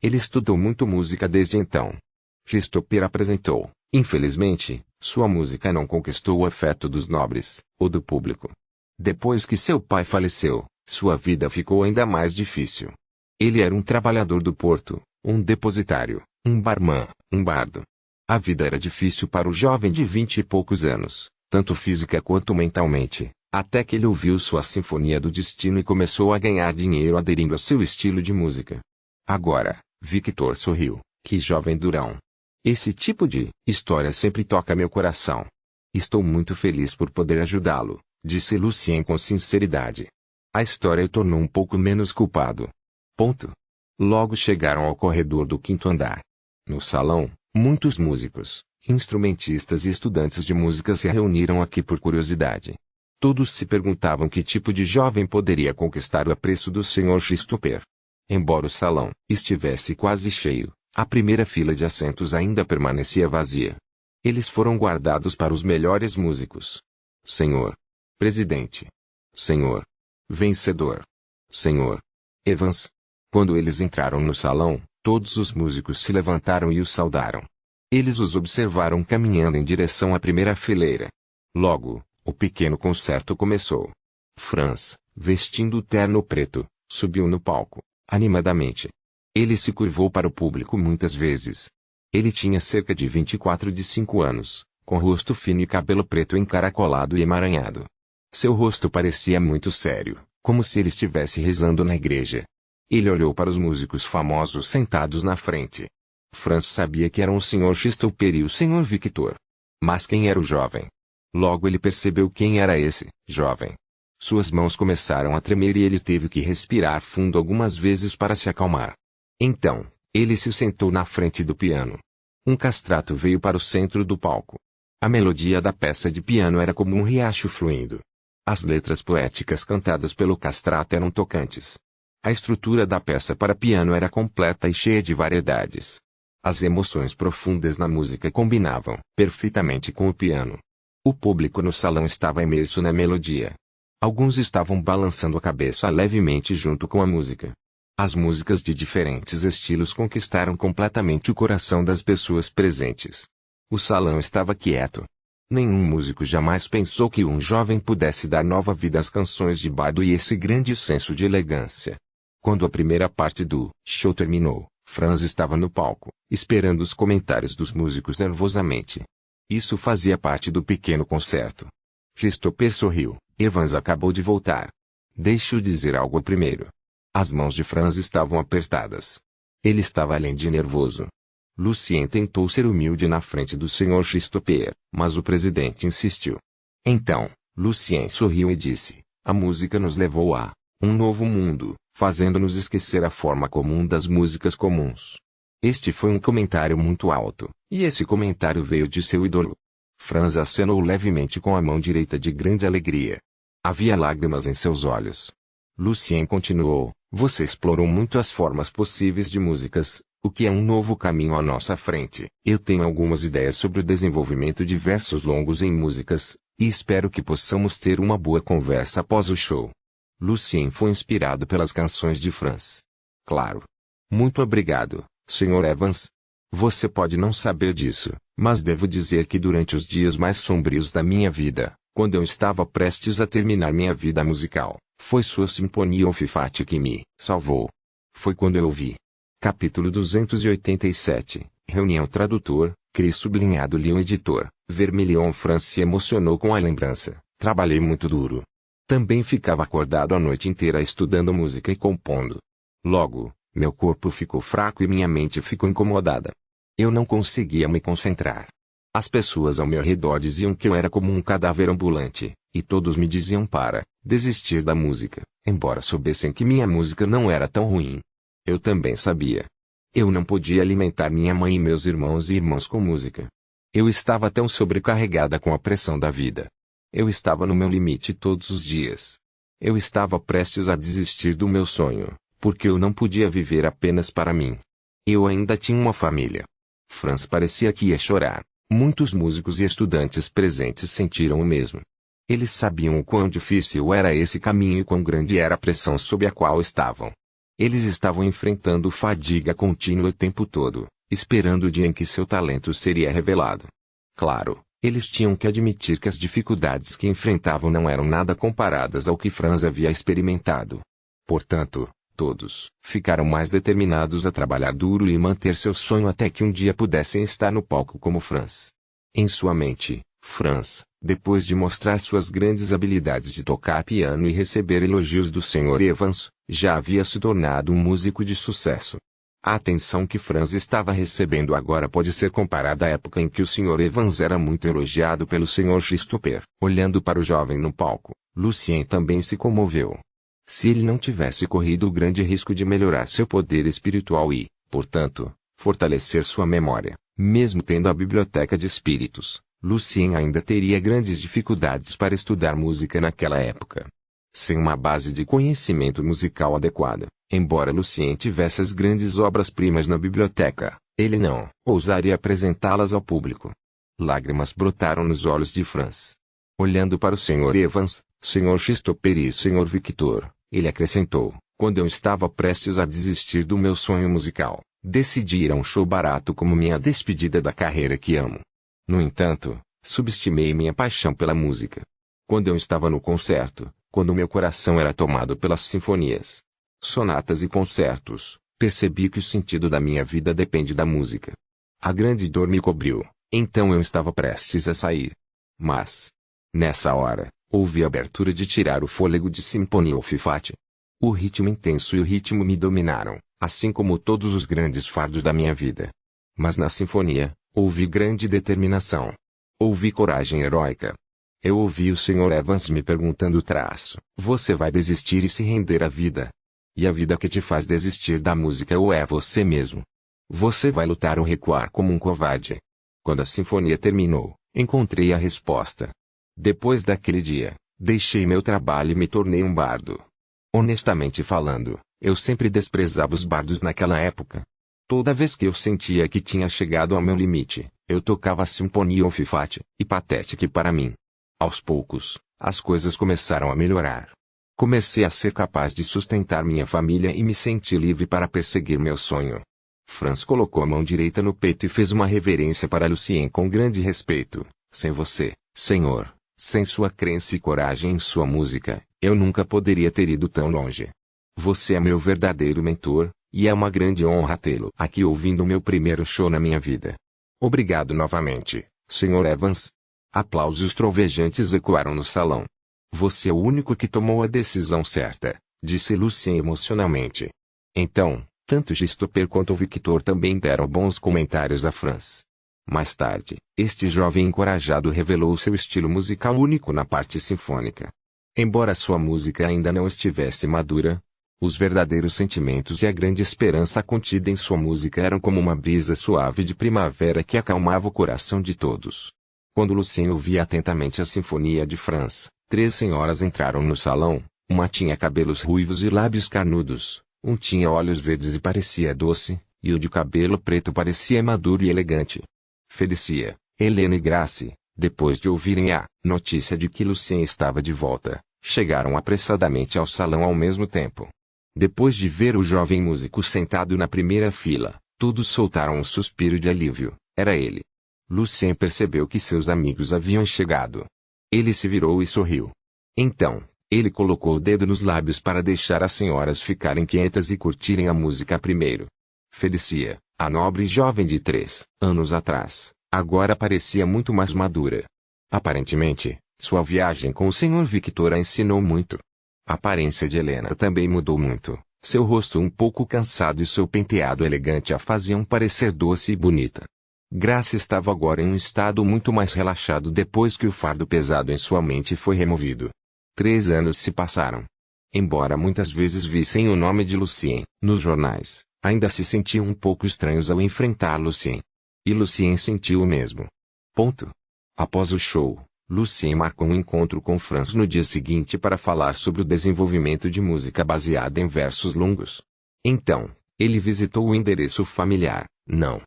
Ele estudou muito música desde então. Christopher apresentou. Infelizmente, sua música não conquistou o afeto dos nobres, ou do público. Depois que seu pai faleceu, sua vida ficou ainda mais difícil. Ele era um trabalhador do porto, um depositário, um barman, um bardo. A vida era difícil para o jovem de 20 e poucos anos, tanto física quanto mentalmente, até que ele ouviu sua Sinfonia do Destino e começou a ganhar dinheiro aderindo a seu estilo de música. Agora, Victor sorriu. Que jovem durão. Esse tipo de história sempre toca meu coração. Estou muito feliz por poder ajudá-lo, disse Lucien com sinceridade. A história o tornou um pouco menos culpado. Logo chegaram ao corredor do quinto andar. No salão, muitos músicos, instrumentistas e estudantes de música se reuniram aqui por curiosidade. Todos se perguntavam que tipo de jovem poderia conquistar o apreço do Sr. Christopher. Embora o salão estivesse quase cheio, a primeira fila de assentos ainda permanecia vazia. Eles foram guardados para os melhores músicos. Senhor Presidente. Senhor Vencedor. Senhor Evans. Quando eles entraram no salão, todos os músicos se levantaram e os saudaram. Eles os observaram caminhando em direção à primeira fileira. Logo, o pequeno concerto começou. Franz, vestindo o terno preto, subiu no palco, animadamente. Ele se curvou para o público muitas vezes. Ele tinha cerca de 25 anos, com rosto fino e cabelo preto encaracolado e emaranhado. Seu rosto parecia muito sério, como se ele estivesse rezando na igreja. Ele olhou para os músicos famosos sentados na frente. Franz sabia que eram o Sr. Christopher e o Sr. Victor. Mas quem era o jovem? Logo ele percebeu quem era esse jovem. Suas mãos começaram a tremer e ele teve que respirar fundo algumas vezes para se acalmar. Então, ele se sentou na frente do piano. Um castrato veio para o centro do palco. A melodia da peça de piano era como um riacho fluindo. As letras poéticas cantadas pelo castrato eram tocantes. A estrutura da peça para piano era completa e cheia de variedades. As emoções profundas na música combinavam perfeitamente com o piano. O público no salão estava imerso na melodia. Alguns estavam balançando a cabeça levemente junto com a música. As músicas de diferentes estilos conquistaram completamente o coração das pessoas presentes. O salão estava quieto. Nenhum músico jamais pensou que um jovem pudesse dar nova vida às canções de bardo e esse grande senso de elegância. Quando a primeira parte do show terminou, Franz estava no palco, esperando os comentários dos músicos nervosamente. Isso fazia parte do pequeno concerto. Christopher sorriu. Evans acabou de voltar. Deixe-o dizer algo primeiro. As mãos de Franz estavam apertadas. Ele estava além de nervoso. Lucien tentou ser humilde na frente do Sr. Christopher, mas o presidente insistiu. Então, Lucien sorriu e disse, a música nos levou a um novo mundo, fazendo-nos esquecer a forma comum das músicas comuns. Este foi um comentário muito alto, e esse comentário veio de seu ídolo. Franz acenou levemente com a mão direita de grande alegria. Havia lágrimas em seus olhos. Lucien continuou, você explorou muito as formas possíveis de músicas, o que é um novo caminho à nossa frente. Eu tenho algumas ideias sobre o desenvolvimento de versos longos em músicas, e espero que possamos ter uma boa conversa após o show. Lucien foi inspirado pelas canções de Franz. Claro. Muito obrigado, Sr. Evans. Você pode não saber disso, mas devo dizer que durante os dias mais sombrios da minha vida, Quando eu estava prestes a terminar minha vida musical, foi sua Sinfonia Olfifate que me salvou. Foi quando eu ouvi. Capítulo 287. Reunião tradutor, Cris sublinhado Lyon editor. Vermilion France se emocionou com a lembrança. Trabalhei muito duro. Também ficava acordado a noite inteira estudando música e compondo. Logo, meu corpo ficou fraco e minha mente ficou incomodada. Eu não conseguia me concentrar. As pessoas ao meu redor diziam que eu era como um cadáver ambulante, e todos me diziam para desistir da música, embora soubessem que minha música não era tão ruim. Eu também sabia. Eu não podia alimentar minha mãe e meus irmãos e irmãs com música. Eu estava tão sobrecarregada com a pressão da vida. Eu estava no meu limite todos os dias. Eu estava prestes a desistir do meu sonho, porque eu não podia viver apenas para mim. Eu ainda tinha uma família. Franz parecia que ia chorar. Muitos músicos e estudantes presentes sentiram o mesmo. Eles sabiam o quão difícil era esse caminho e quão grande era a pressão sob a qual estavam. Eles estavam enfrentando fadiga contínua o tempo todo, esperando o dia em que seu talento seria revelado. Claro, eles tinham que admitir que as dificuldades que enfrentavam não eram nada comparadas ao que Franz havia experimentado. Portanto, todos ficaram mais determinados a trabalhar duro e manter seu sonho até que um dia pudessem estar no palco como Franz. Em sua mente, Franz, depois de mostrar suas grandes habilidades de tocar piano e receber elogios do Sr. Evans, já havia se tornado um músico de sucesso. A atenção que Franz estava recebendo agora pode ser comparada à época em que o Sr. Evans era muito elogiado pelo Sr. Christopher. Olhando para o jovem no palco, Lucien também se comoveu. Se ele não tivesse corrido o grande risco de melhorar seu poder espiritual e, portanto, fortalecer sua memória, mesmo tendo a biblioteca de espíritos, Lucien ainda teria grandes dificuldades para estudar música naquela época. Sem uma base de conhecimento musical adequada, embora Lucien tivesse as grandes obras-primas na biblioteca, ele não ousaria apresentá-las ao público. Lágrimas brotaram nos olhos de Franz. Olhando para o Sr. Evans, Sr. Christopher e Sr. Victor, ele acrescentou: quando eu estava prestes a desistir do meu sonho musical, decidi ir a um show barato como minha despedida da carreira que amo. No entanto, subestimei minha paixão pela música. Quando eu estava no concerto, quando meu coração era tomado pelas sinfonias, sonatas e concertos, percebi que o sentido da minha vida depende da música. A grande dor me cobriu, então eu estava prestes a sair. Mas, nessa hora, houve a abertura de tirar o fôlego de Sinfonia Olfifate. O ritmo intenso e o ritmo me dominaram, assim como todos os grandes fardos da minha vida. Mas na sinfonia, ouvi grande determinação. Ouvi coragem heróica. Eu ouvi o Sr. Evans me perguntando: você vai desistir e se render à vida? E a vida que te faz desistir da música ou é você mesmo? Você vai lutar ou recuar como um covarde? Quando a sinfonia terminou, encontrei a resposta. Depois daquele dia, deixei meu trabalho e me tornei um bardo. Honestamente falando, eu sempre desprezava os bardos naquela época. Toda vez que eu sentia que tinha chegado ao meu limite, eu tocava a Sinfonia Olfifate, e patética para mim. Aos poucos, as coisas começaram a melhorar. Comecei a ser capaz de sustentar minha família e me senti livre para perseguir meu sonho. Franz colocou a mão direita no peito e fez uma reverência para Lucien com grande respeito. Sem você, Senhor, sem sua crença e coragem em sua música, eu nunca poderia ter ido tão longe. Você é meu verdadeiro mentor, e é uma grande honra tê-lo aqui ouvindo o meu primeiro show na minha vida. Obrigado novamente, Sr. Evans. Aplausos trovejantes ecoaram no salão. Você é o único que tomou a decisão certa, disse Lucien emocionalmente. Então, tanto Christopher quanto o Victor também deram bons comentários a Franz. Mais tarde, este jovem encorajado revelou seu estilo musical único na parte sinfônica. Embora sua música ainda não estivesse madura, os verdadeiros sentimentos e a grande esperança contida em sua música eram como uma brisa suave de primavera que acalmava o coração de todos. Quando Lucien ouvia atentamente a sinfonia de Franz, 3 senhoras entraram no salão. Uma tinha cabelos ruivos e lábios carnudos, um tinha olhos verdes e parecia doce, e o de cabelo preto parecia maduro e elegante. Felicia, Helena e Grace, depois de ouvirem a notícia de que Lucien estava de volta, chegaram apressadamente ao salão ao mesmo tempo. Depois de ver o jovem músico sentado na primeira fila, todos soltaram um suspiro de alívio. Era ele. Lucien percebeu que seus amigos haviam chegado. Ele se virou e sorriu. Então, ele colocou o dedo nos lábios para deixar as senhoras ficarem quietas e curtirem a música primeiro. Felicia, a nobre jovem de 3 anos atrás, agora parecia muito mais madura. Aparentemente, sua viagem com o Sr. Victor a ensinou muito. A aparência de Helena também mudou muito. Seu rosto um pouco cansado e seu penteado elegante a faziam parecer doce e bonita. Grace estava agora em um estado muito mais relaxado depois que o fardo pesado em sua mente foi removido. 3 anos se passaram. Embora muitas vezes vissem o nome de Lucien nos jornais, ainda se sentiam um pouco estranhos ao enfrentar Lucien. E Lucien sentiu o mesmo. Após o show, Lucien marcou um encontro com Franz no dia seguinte para falar sobre o desenvolvimento de música baseada em versos longos. Então, ele visitou o endereço familiar, não.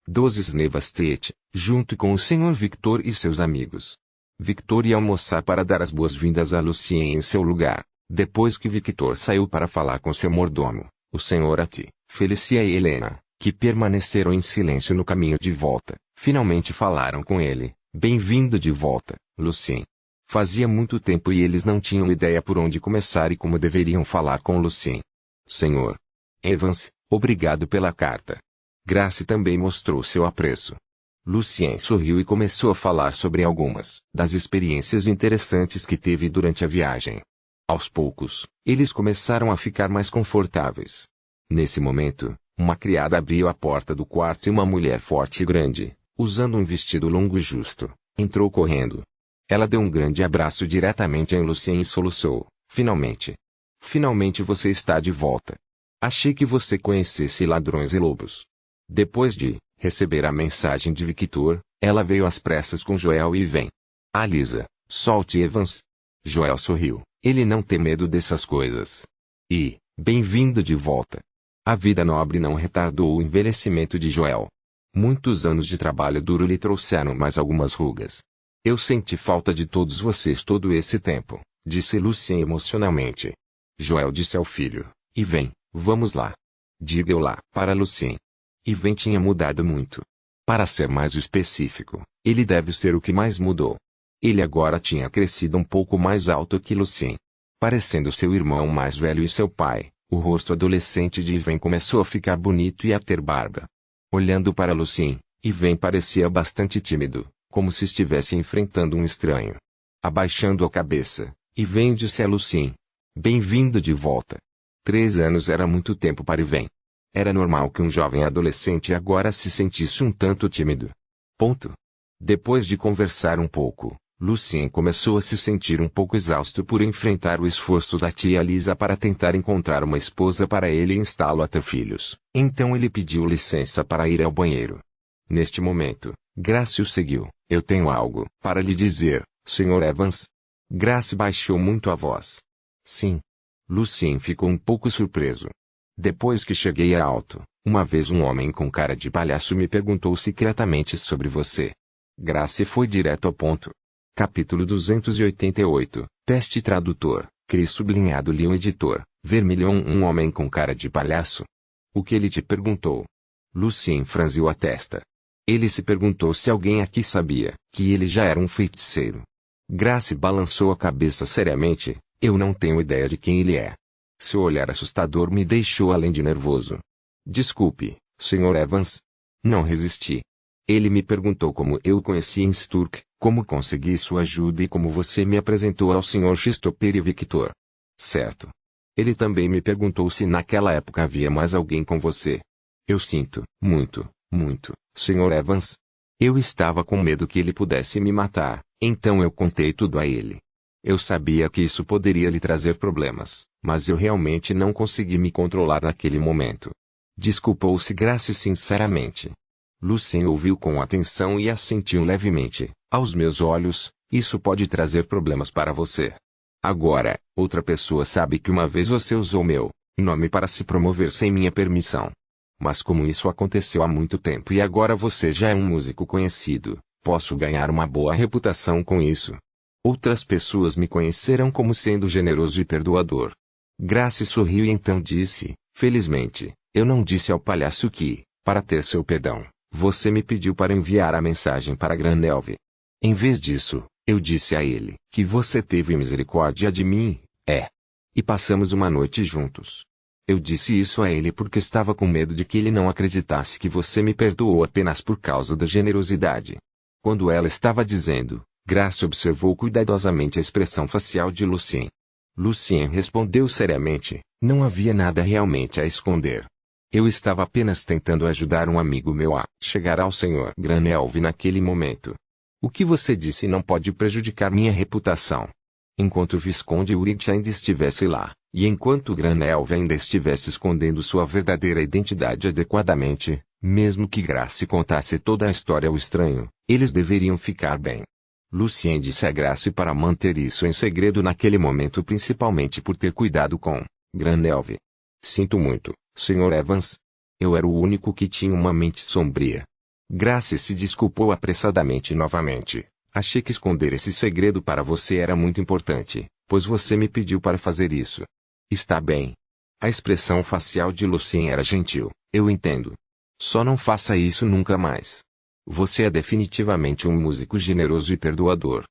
12 Sneva Street, junto com o Sr. Victor e seus amigos. Victor ia almoçar para dar as boas-vindas a Lucien em seu lugar, depois que Victor saiu para falar com seu mordomo, o Sr. Ati, Felicia e Helena, que permaneceram em silêncio no caminho de volta. Finalmente falaram com ele. Bem-vindo de volta, Lucien. Fazia muito tempo e eles não tinham ideia por onde começar e como deveriam falar com Lucien. Sr. Evans, obrigado pela carta. Grace também mostrou seu apreço. Lucien sorriu e começou a falar sobre algumas das experiências interessantes que teve durante a viagem. Aos poucos, eles começaram a ficar mais confortáveis. Nesse momento, uma criada abriu a porta do quarto e uma mulher forte e grande, usando um vestido longo e justo, entrou correndo. Ela deu um grande abraço diretamente em Lucien e soluçou. Finalmente. Finalmente você está de volta. Achei que você conhecesse ladrões e lobos. Depois de receber a mensagem de Victor, ela veio às pressas com Joel e vem. Lisa, solte Evans. Joel sorriu. Ele não tem medo dessas coisas. E, bem-vindo de volta. A vida nobre não retardou o envelhecimento de Joel. Muitos anos de trabalho duro lhe trouxeram mais algumas rugas. Eu senti falta de todos vocês todo esse tempo, disse Lucien emocionalmente. Joel disse ao filho, e vem, vamos lá. Diga-o lá para Lucien. Ivan tinha mudado muito. Para ser mais específico, ele deve ser o que mais mudou. Ele agora tinha crescido um pouco mais alto que Lucien. Parecendo seu irmão mais velho e seu pai, o rosto adolescente de Ivan começou a ficar bonito e a ter barba. Olhando para Lucien, Ivan parecia bastante tímido, como se estivesse enfrentando um estranho. Abaixando a cabeça, Ivan disse a Lucien. Bem-vindo de volta. 3 anos era muito tempo para Ivan. Era normal que um jovem adolescente agora se sentisse um tanto tímido. Depois de conversar um pouco, Lucien começou a se sentir um pouco exausto por enfrentar o esforço da tia Lisa para tentar encontrar uma esposa para ele e instálo a ter filhos. Então ele pediu licença para ir ao banheiro. Neste momento, Grace o seguiu. Eu tenho algo para lhe dizer, Sr. Evans. Grace baixou muito a voz. Sim. Lucien ficou um pouco surpreso. Depois que cheguei alto, uma vez um homem com cara de palhaço me perguntou secretamente sobre você. Grace foi direto ao ponto. Capítulo 288, Teste tradutor, Cris sublinhado Leon editor, vermelhão um homem com cara de palhaço. O que ele te perguntou? Lucien franziu a testa. Ele se perguntou se alguém aqui sabia que ele já era um feiticeiro. Grace balançou a cabeça seriamente. Eu não tenho ideia de quem ele é. Seu olhar assustador me deixou além de nervoso. Desculpe, Sr. Evans. Não resisti. Ele me perguntou como eu o conheci em Sturk, como consegui sua ajuda e como você me apresentou ao Sr. Christopher e Victor. Certo. Ele também me perguntou se naquela época havia mais alguém com você. Eu sinto, muito, Sr. Evans. Eu estava com medo que ele pudesse me matar, então eu contei tudo a ele. Eu sabia que isso poderia lhe trazer problemas, mas eu realmente não consegui me controlar naquele momento. Desculpou-se Grace sinceramente. Lucien ouviu com atenção e assentiu levemente. Aos meus olhos, isso pode trazer problemas para você. Agora, outra pessoa sabe que uma vez você usou meu nome para se promover sem minha permissão. Mas como isso aconteceu há muito tempo e agora você já é um músico conhecido, posso ganhar uma boa reputação com isso. Outras pessoas me conheceram como sendo generoso e perdoador. Grace sorriu e então disse, felizmente, eu não disse ao palhaço que, para ter seu perdão, você me pediu para enviar a mensagem para Granelve. Em vez disso, Eu disse a ele que você teve misericórdia de mim, e passamos uma noite juntos. Eu disse isso a ele porque estava com medo de que ele não acreditasse que você me perdoou apenas por causa da generosidade. Quando ela estava dizendo, Grace observou cuidadosamente a expressão facial de Lucien. Lucien respondeu seriamente, não havia nada realmente a esconder. Eu estava apenas tentando ajudar um amigo meu a chegar ao Sr. Granelve naquele momento. O que você disse não pode prejudicar minha reputação. Enquanto o Visconde Ulrich ainda estivesse lá, e enquanto Granelve ainda estivesse escondendo sua verdadeira identidade adequadamente, mesmo que Grace contasse toda a história ao estranho, eles deveriam ficar bem. Lucien disse a Grace para manter isso em segredo naquele momento, principalmente por ter cuidado com Granelve. Sinto muito, Sr. Evans. Eu era o único que tinha uma mente sombria. Grace se desculpou apressadamente novamente. Achei que esconder esse segredo para você era muito importante, pois você me pediu para fazer isso. Está bem. A expressão facial de Lucien era gentil, eu entendo. Só não faça isso nunca mais. Você é definitivamente um músico generoso e perdoador.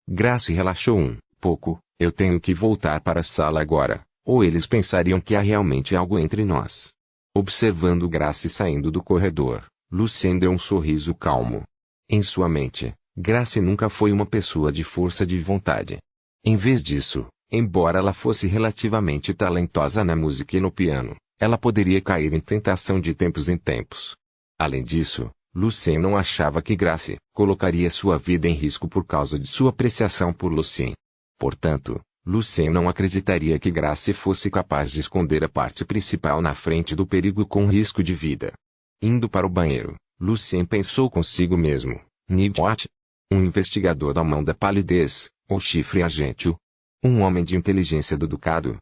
Grace relaxou um pouco, eu tenho que voltar para a sala agora, ou eles pensariam que há realmente algo entre nós. Observando Grace saindo do corredor, Lucien deu um sorriso calmo. Em sua mente, Grace nunca foi uma pessoa de força de vontade. Em vez disso, embora ela fosse relativamente talentosa na música e no piano, ela poderia cair em tentação de tempos em tempos. Além disso, Lucien não achava que Grace colocaria sua vida em risco por causa de sua apreciação por Lucien. Portanto, Lucien não acreditaria que Grace fosse capaz de esconder a parte principal na frente do perigo com risco de vida. Indo para o banheiro, Lucien pensou consigo mesmo, Nibot? Um investigador da mão da palidez, ou chifre argênteo? Um homem de inteligência do ducado?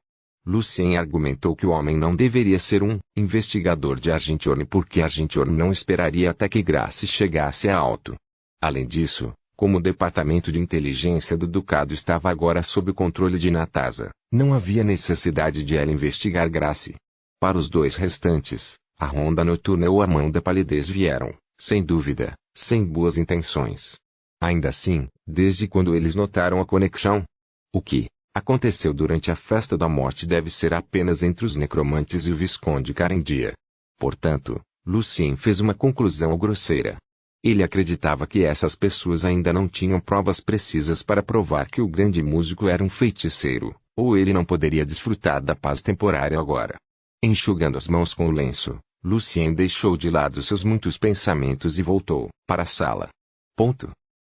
Lucien argumentou que o homem não deveria ser um investigador de Argentiorn porque Argentiorn não esperaria até que Grace chegasse a Alto. Além disso, como o departamento de inteligência do ducado estava agora sob o controle de Natasa, não havia necessidade de ela investigar Grace. Para os dois restantes, a ronda noturna ou a mão da palidez vieram, sem dúvida, sem boas intenções. Ainda assim, desde quando eles notaram a conexão? O que aconteceu durante a festa da morte deve ser apenas entre os necromantes e o Visconde Carendia. Portanto, Lucien fez uma conclusão grosseira. Ele acreditava que essas pessoas ainda não tinham provas precisas para provar que o grande músico era um feiticeiro, ou ele não poderia desfrutar da paz temporária agora. Enxugando as mãos com o lenço, Lucien deixou de lado seus muitos pensamentos e voltou para a sala.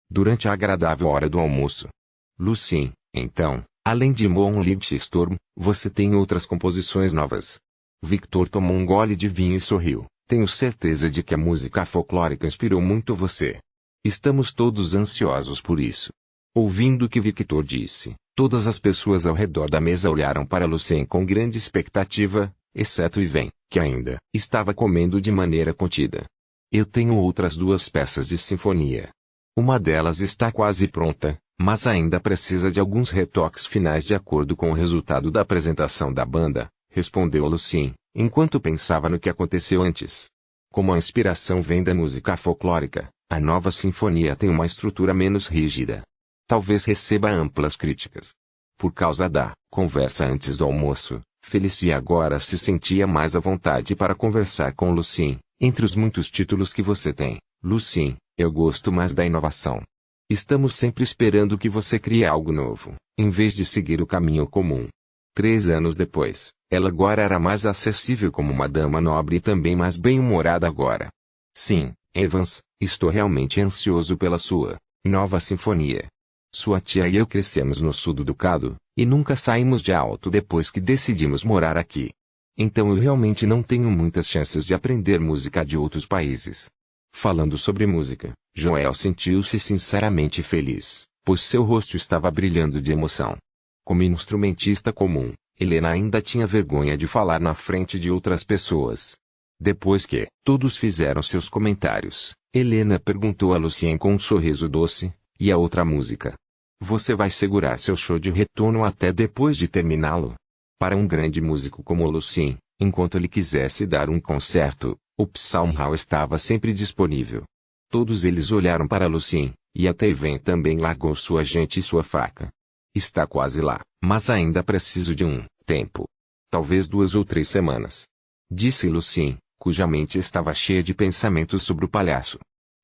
Durante a agradável hora do almoço. Lucien, então, além de Moonlight Storm, você tem outras composições novas. Victor tomou um gole de vinho e sorriu. Tenho certeza de que a música folclórica inspirou muito você. Estamos todos ansiosos por isso. Ouvindo o que Victor disse, todas as pessoas ao redor da mesa olharam para Lucien com grande expectativa, exceto Ivan, que ainda estava comendo de maneira contida. Eu tenho outras duas peças de sinfonia. Uma delas está quase pronta, mas ainda precisa de alguns retoques finais de acordo com o resultado da apresentação da banda, respondeu Lucien, enquanto pensava no que aconteceu antes. Como a inspiração vem da música folclórica, a nova sinfonia tem uma estrutura menos rígida. Talvez receba amplas críticas. Por causa da conversa antes do almoço, Felicia agora se sentia mais à vontade para conversar com Lucien. Entre os muitos títulos que você tem, Lucien, eu gosto mais da inovação. Estamos sempre esperando que você crie algo novo, em vez de seguir o caminho comum. 3 anos depois, ela agora era mais acessível como uma dama nobre e também mais bem-humorada agora. Sim, Evans, estou realmente ansioso pela sua nova sinfonia. Sua tia e eu crescemos no sul do ducado, e nunca saímos de Alto depois que decidimos morar aqui. Então eu realmente não tenho muitas chances de aprender música de outros países. Falando sobre música, Joel sentiu-se sinceramente feliz, pois seu rosto estava brilhando de emoção. Como instrumentista comum, Helena ainda tinha vergonha de falar na frente de outras pessoas. Depois que todos fizeram seus comentários, Helena perguntou a Lucien com um sorriso doce, e a outra música? Você vai segurar seu show de retorno até depois de terminá-lo? Para um grande músico como Lucien, enquanto ele quisesse dar um concerto, o Psalm Hall estava sempre disponível. Todos eles olharam para Lucien, E a Teiven também largou sua gente e sua faca. Está quase lá, mas ainda preciso de um tempo. Talvez 2 ou 3 semanas. Disse Lucien, cuja mente estava cheia de pensamentos sobre o palhaço.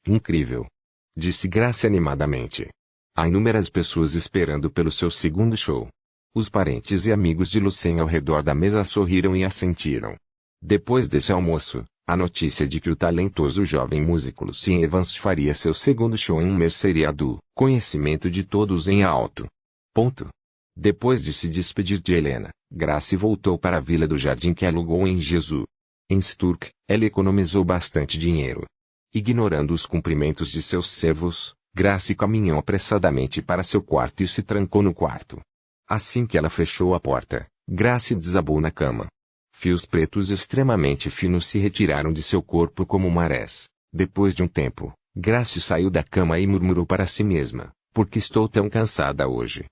Incrível. Disse Grace animadamente. Há inúmeras pessoas esperando pelo seu segundo show. Os parentes e amigos de Lucien ao redor da mesa sorriram e assentiram. Depois desse almoço, a notícia de que o talentoso jovem músico Lucien Evans faria seu segundo show em um mês seria do conhecimento de todos em alto. Depois de se despedir de Helena, Grace voltou para a vila do jardim que alugou em Jesus. Em Sturck, ela economizou bastante dinheiro. Ignorando os cumprimentos de seus servos, Grace caminhou apressadamente para seu quarto e se trancou no quarto. Assim que ela fechou a porta, Grace desabou na cama. Fios pretos extremamente finos se retiraram de seu corpo como marés. Depois de um tempo, Grace saiu da cama e murmurou para si mesma: por que estou tão cansada hoje?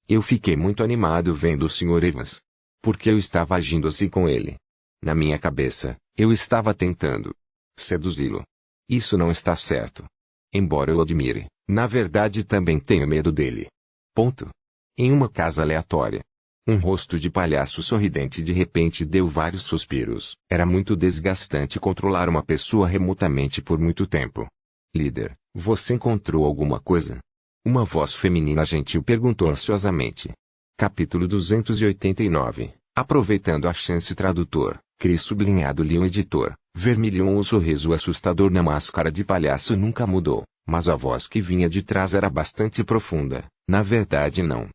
Eu fiquei muito animado vendo o Sr. Evans. Por que eu estava agindo assim com ele? Na minha cabeça, eu estava tentando seduzi-lo. Isso não está certo. Embora eu o admire, na verdade também tenho medo dele. Em uma casa aleatória. Um rosto de palhaço sorridente de repente deu vários suspiros. Era muito desgastante controlar uma pessoa remotamente por muito tempo. Líder, você encontrou alguma coisa? Uma voz feminina gentil perguntou ansiosamente. Capítulo 289. Aproveitando a chance tradutor, Cris sublinhado Leon editor, vermelhou um sorriso assustador na máscara de palhaço nunca mudou, mas a voz que vinha de trás era bastante profunda. Na verdade não.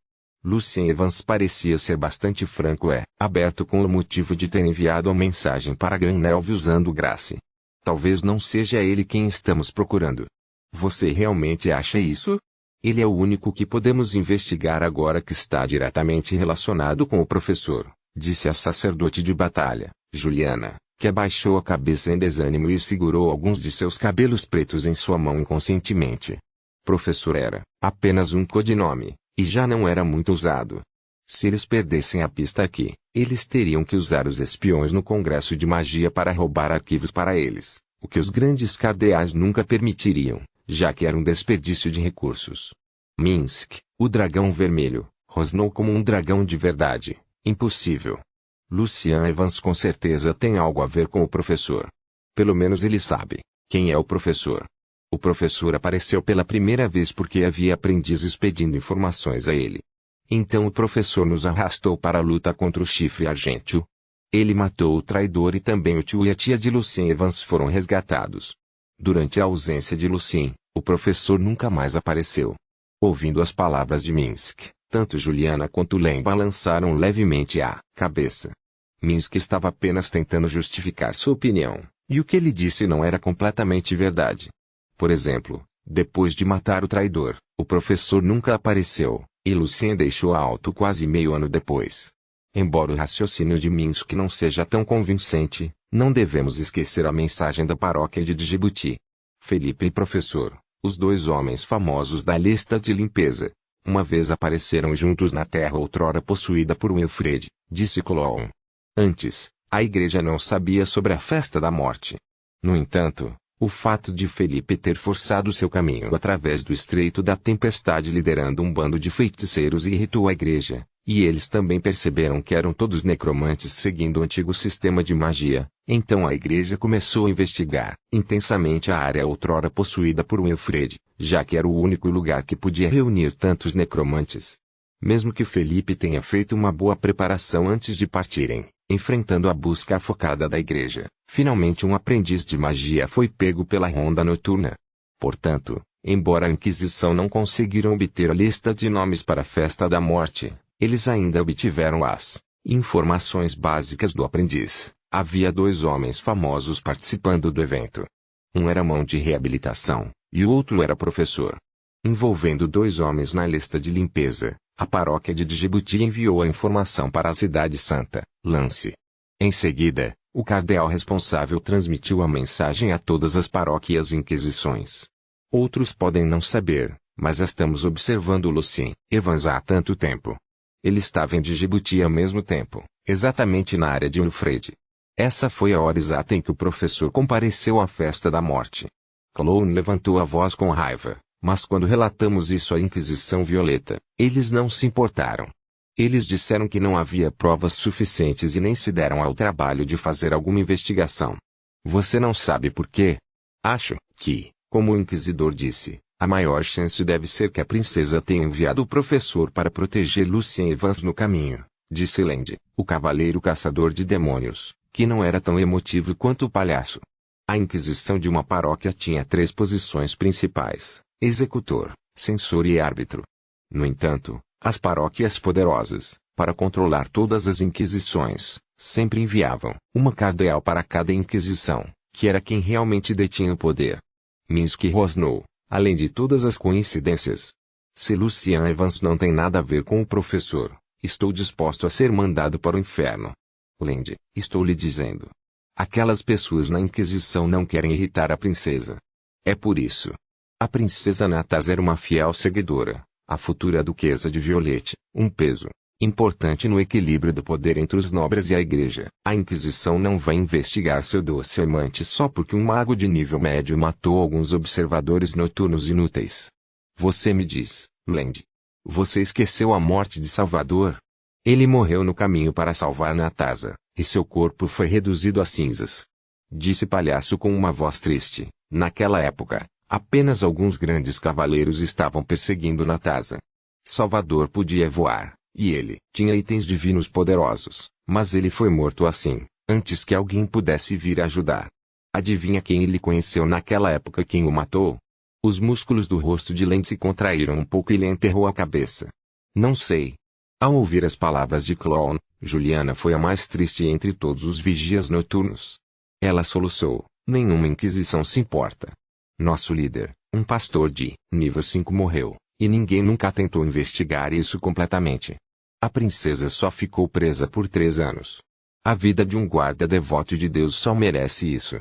Lucien Evans parecia ser bastante franco aberto com o motivo de ter enviado a mensagem para Granelv usando Grace. Talvez não seja ele quem estamos procurando. Você realmente acha isso? Ele é o único que podemos investigar agora que está diretamente relacionado com o professor, disse a sacerdote de batalha, Juliana, que abaixou a cabeça em desânimo e segurou alguns de seus cabelos pretos em sua mão inconscientemente. Professor era apenas um codinome, e já não era muito usado. Se eles perdessem a pista aqui, eles teriam que usar os espiões no Congresso de Magia para roubar arquivos para eles, o que os grandes cardeais nunca permitiriam, já que era um desperdício de recursos. Minsk, o dragão vermelho, rosnou como um dragão de verdade. Impossível. Lucien Evans com certeza tem algo a ver com o professor. Pelo menos ele sabe quem é o professor. O professor apareceu pela primeira vez porque havia aprendizes pedindo informações a ele. Então o professor nos arrastou para a luta contra o chifre argênteo. Ele matou o traidor e também o tio e a tia de Lucien Evans foram resgatados. Durante a ausência de Lucien, o professor nunca mais apareceu. Ouvindo as palavras de Minsk, tanto Juliana quanto Len balançaram levemente a cabeça. Minsk estava apenas tentando justificar sua opinião, e o que ele disse não era completamente verdade. Por exemplo, depois de matar o traidor, o professor nunca apareceu, e Lucien deixou a Alto quase meio ano depois. Embora o raciocínio de Minsk não seja tão convincente, não devemos esquecer a mensagem da paróquia de Djibouti. Felipe e professor, os dois homens famosos da lista de limpeza, uma vez apareceram juntos na terra outrora possuída por Wilfred, disse Clown. Antes, a igreja não sabia sobre a festa da morte. No entanto, o fato de Felipe ter forçado seu caminho através do Estreito da Tempestade liderando um bando de feiticeiros irritou a igreja, e eles também perceberam que eram todos necromantes seguindo o antigo sistema de magia. Então a igreja começou a investigar intensamente a área outrora possuída por Wilfred, já que era o único lugar que podia reunir tantos necromantes. Mesmo que Felipe tenha feito uma boa preparação antes de partirem, enfrentando a busca focada da igreja, finalmente um aprendiz de magia foi pego pela ronda noturna. Portanto, embora a Inquisição não conseguiram obter a lista de nomes para a festa da morte, eles ainda obtiveram as informações básicas do aprendiz. Havia dois homens famosos participando do evento. Um era mão de reabilitação, e o outro era professor. Envolvendo dois homens na lista de limpeza, a paróquia de Djibouti enviou a informação para a cidade santa, Lance. Em seguida, o cardeal responsável transmitiu a mensagem a todas as paróquias e inquisições. Outros podem não saber, mas estamos observando Lucien Evans há tanto tempo. Ele estava em Djibouti ao mesmo tempo, exatamente na área de Wilfred. Essa foi a hora exata em que o professor compareceu à festa da morte. Clown levantou a voz com raiva. Mas quando relatamos isso à Inquisição Violeta, eles não se importaram. Eles disseram que não havia provas suficientes e nem se deram ao trabalho de fazer alguma investigação. Você não sabe por quê? Acho que, como o Inquisidor disse, a maior chance deve ser que a princesa tenha enviado o professor para proteger Lucien Evans no caminho, disse Land, o cavaleiro caçador de demônios, que não era tão emotivo quanto o palhaço. A Inquisição de uma paróquia tinha 3 posições principais: executor, censor e árbitro. No entanto, as paróquias poderosas, para controlar todas as inquisições, sempre enviavam uma cardeal para cada inquisição, que era quem realmente detinha o poder. Minsk rosnou, além de todas as coincidências. Se Lucien Evans não tem nada a ver com o professor, estou disposto a ser mandado para o inferno. Land, estou lhe dizendo. Aquelas pessoas na Inquisição não querem irritar a princesa. É por isso. A princesa Natasa era uma fiel seguidora, a futura duquesa de Violette, um peso importante no equilíbrio do poder entre os nobres e a igreja. A Inquisição não vai investigar seu doce amante só porque um mago de nível médio matou alguns observadores noturnos inúteis. Você me diz, Land. Você esqueceu a morte de Salvador? Ele morreu no caminho para salvar Natasa, e seu corpo foi reduzido a cinzas. Disse Palhaço com uma voz triste. Naquela época, apenas alguns grandes cavaleiros estavam perseguindo Natasa. Salvador podia voar, e ele tinha itens divinos poderosos, mas ele foi morto assim, antes que alguém pudesse vir ajudar. Adivinha quem ele conheceu naquela época quem o matou? Os músculos do rosto de Land se contraíram um pouco e ele enterrou a cabeça. Não sei. Ao ouvir as palavras de Clown, Juliana foi a mais triste entre todos os vigias noturnos. Ela soluçou, nenhuma inquisição se importa. Nosso líder, um pastor de nível 5 morreu, e ninguém nunca tentou investigar isso completamente. A princesa só ficou presa por 3 anos. A vida de um guarda devoto de Deus só merece isso.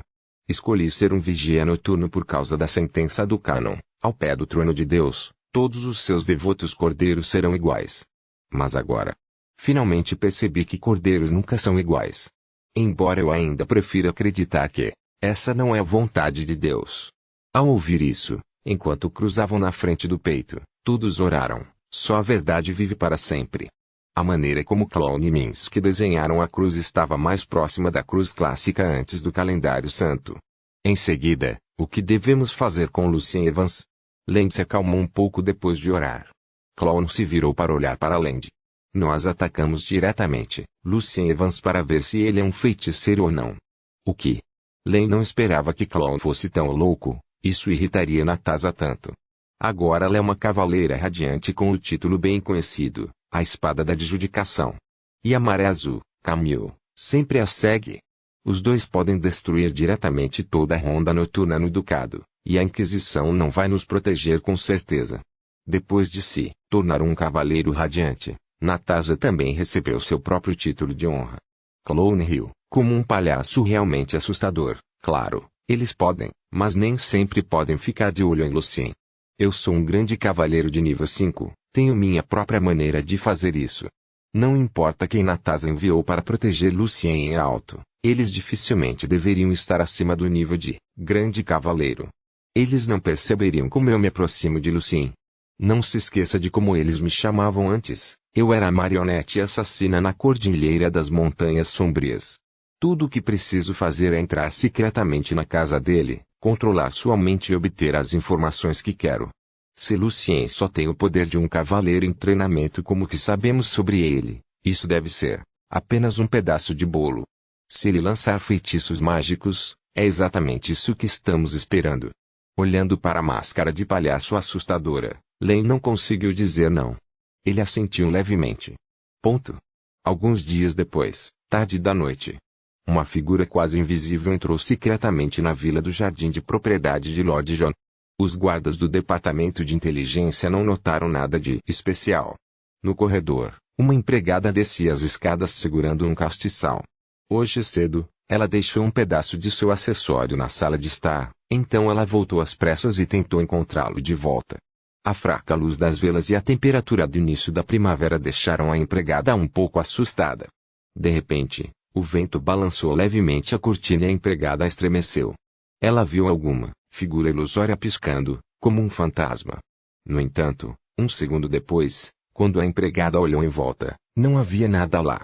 Escolhi ser um vigia noturno por causa da sentença do cânon. Ao pé do trono de Deus, todos os seus devotos cordeiros serão iguais. Mas agora, finalmente percebi que cordeiros nunca são iguais. Embora eu ainda prefira acreditar que essa não é a vontade de Deus. Ao ouvir isso, enquanto cruzavam na frente do peito, todos oraram. Só a verdade vive para sempre. A maneira como Clown e Minsk desenharam a cruz estava mais próxima da cruz clássica antes do calendário santo. Em seguida, o que devemos fazer com Lucien Evans? Land se acalmou um pouco depois de orar. Clown se virou para olhar para Land. Nós atacamos diretamente Lucien Evans para ver se ele é um feiticeiro ou não. O que? Land não esperava que Clown fosse tão louco, isso irritaria Natasa tanto. Agora ela é uma cavaleira radiante com o título bem conhecido, a Espada da Adjudicação. E a Maré Azul, Camille, sempre a segue. Os dois podem destruir diretamente toda a ronda noturna no Ducado, e a Inquisição não vai nos proteger com certeza. Depois de se tornar um cavaleiro radiante, Natasa também recebeu seu próprio título de honra. Clown riu, como um palhaço realmente assustador. Claro, eles podem, mas nem sempre podem ficar de olho em Lucien. Eu sou um grande cavaleiro de nível 5, tenho minha própria maneira de fazer isso. Não importa quem Natasa enviou para proteger Lucien em alto, eles dificilmente deveriam estar acima do nível de grande cavaleiro. Eles não perceberiam como eu me aproximo de Lucien. Não se esqueça de como eles me chamavam antes, eu era a marionete assassina na Cordilheira das Montanhas Sombrias. Tudo o que preciso fazer é entrar secretamente na casa dele, controlar sua mente e obter as informações que quero. Se Lucien só tem o poder de um cavaleiro em treinamento como o que sabemos sobre ele, isso deve ser apenas um pedaço de bolo. Se ele lançar feitiços mágicos, é exatamente isso que estamos esperando. Olhando para a máscara de palhaço assustadora, Len não conseguiu dizer não. Ele assentiu levemente. Ponto. Alguns dias depois, tarde da noite, uma figura quase invisível entrou secretamente na vila do jardim de propriedade de Lord John. Os guardas do departamento de inteligência não notaram nada de especial. No corredor, uma empregada descia as escadas segurando um castiçal. Hoje cedo, ela deixou um pedaço de seu acessório na sala de estar, então ela voltou às pressas e tentou encontrá-lo de volta. A fraca luz das velas e a temperatura do início da primavera deixaram a empregada um pouco assustada. De repente, o vento balançou levemente a cortina e a empregada estremeceu. Ela viu alguma figura ilusória piscando, como um fantasma. No entanto, um segundo depois, quando a empregada olhou em volta, não havia nada lá.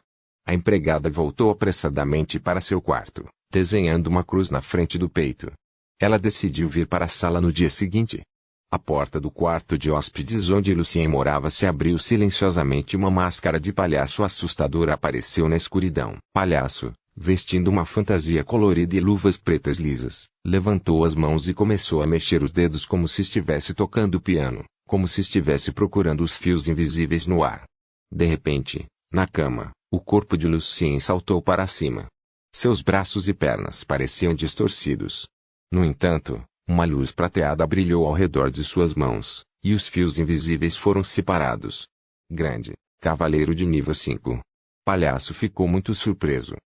A empregada voltou apressadamente para seu quarto, desenhando uma cruz na frente do peito. Ela decidiu vir para a sala no dia seguinte. A porta do quarto de hóspedes onde Lucien morava se abriu silenciosamente e uma máscara de palhaço assustador apareceu na escuridão. Palhaço, vestindo uma fantasia colorida e luvas pretas lisas, levantou as mãos e começou a mexer os dedos como se estivesse tocando piano, como se estivesse procurando os fios invisíveis no ar. De repente, na cama, o corpo de Lucien saltou para cima. Seus braços e pernas pareciam distorcidos. No entanto, uma luz prateada brilhou ao redor de suas mãos, e os fios invisíveis foram separados. Grande, cavaleiro de nível 5. Palhaço ficou muito surpreso.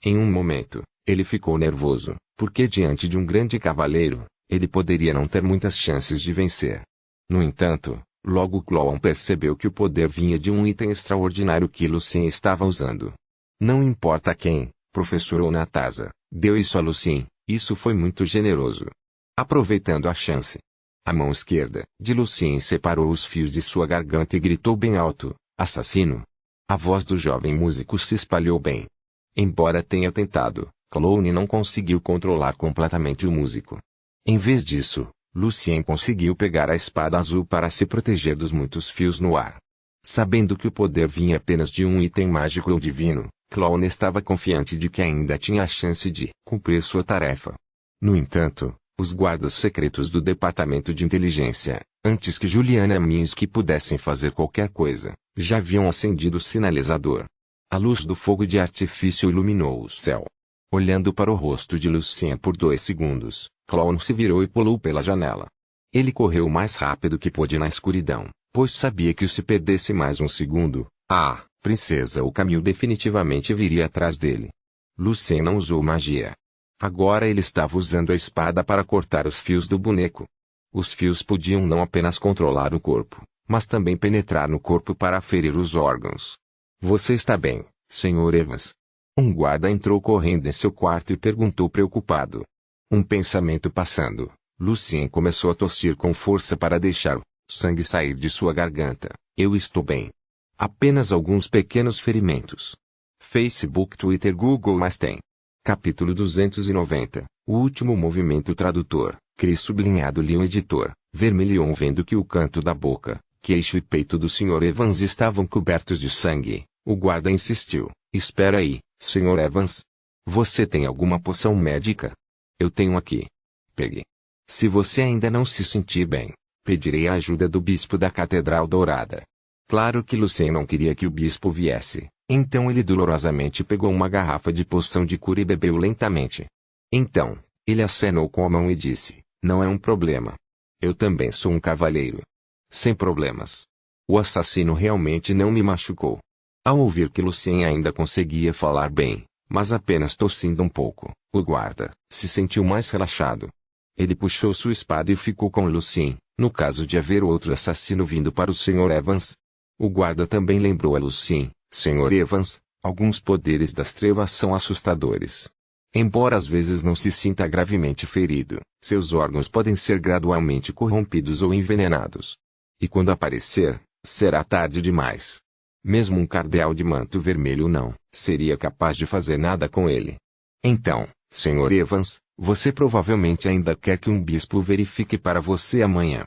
Em um momento, ele ficou nervoso, porque diante de um grande cavaleiro, ele poderia não ter muitas chances de vencer. No entanto, logo Clown percebeu que o poder vinha de um item extraordinário que Lucien estava usando. Não importa quem, professor ou Natása, deu isso a Lucien, isso foi muito generoso. Aproveitando a chance, a mão esquerda de Lucien separou os fios de sua garganta e gritou bem alto: assassino! A voz do jovem músico se espalhou bem. Embora tenha tentado, Clown não conseguiu controlar completamente o músico. Em vez disso, Lucien conseguiu pegar a espada azul para se proteger dos muitos fios no ar. Sabendo que o poder vinha apenas de um item mágico ou divino, Clown estava confiante de que ainda tinha a chance de cumprir sua tarefa. No entanto, os guardas secretos do Departamento de Inteligência, antes que Juliana e Minsky pudessem fazer qualquer coisa, já haviam acendido o sinalizador. A luz do fogo de artifício iluminou o céu. Olhando para o rosto de Lucien por 2 segundos, Clown se virou e pulou pela janela. Ele correu o mais rápido que pôde na escuridão, pois sabia que se perdesse mais um segundo, a princesa ou Camille definitivamente viria atrás dele. Lucien não usou magia. Agora ele estava usando a espada para cortar os fios do boneco. Os fios podiam não apenas controlar o corpo, mas também penetrar no corpo para ferir os órgãos. Você está bem, Sr. Evans? Um guarda entrou correndo em seu quarto e perguntou preocupado. Um pensamento passando, Lucien começou a tossir com força para deixar o sangue sair de sua garganta. Eu estou bem. Apenas alguns pequenos ferimentos. Facebook, Twitter, Google, mas tem. Capítulo 290. O último movimento. Tradutor, Cris sublinhado Leon editor, Vermilion. Vendo que o canto da boca, queixo e peito do Sr. Evans estavam cobertos de sangue, o guarda insistiu. Espera aí, Sr. Evans. Você tem alguma poção médica? Eu tenho aqui. Pegue. Se você ainda não se sentir bem, pedirei a ajuda do bispo da Catedral Dourada. Claro que Lucien não queria que o bispo viesse, então ele dolorosamente pegou uma garrafa de poção de cura e bebeu lentamente. Então, ele acenou com a mão e disse, não é um problema. Eu também sou um cavaleiro. Sem problemas. O assassino realmente não me machucou. Ao ouvir que Lucien ainda conseguia falar bem, mas apenas tossindo um pouco, o guarda se sentiu mais relaxado. Ele puxou sua espada e ficou com Lucien, no caso de haver outro assassino vindo para o Sr. Evans. O guarda também lembrou a Lucien, Sr. Evans, alguns poderes das trevas são assustadores. Embora às vezes não se sinta gravemente ferido, seus órgãos podem ser gradualmente corrompidos ou envenenados. E quando aparecer, será tarde demais. Mesmo um cardeal de manto vermelho não seria capaz de fazer nada com ele. Então, Sr. Evans, você provavelmente ainda quer que um bispo verifique para você amanhã.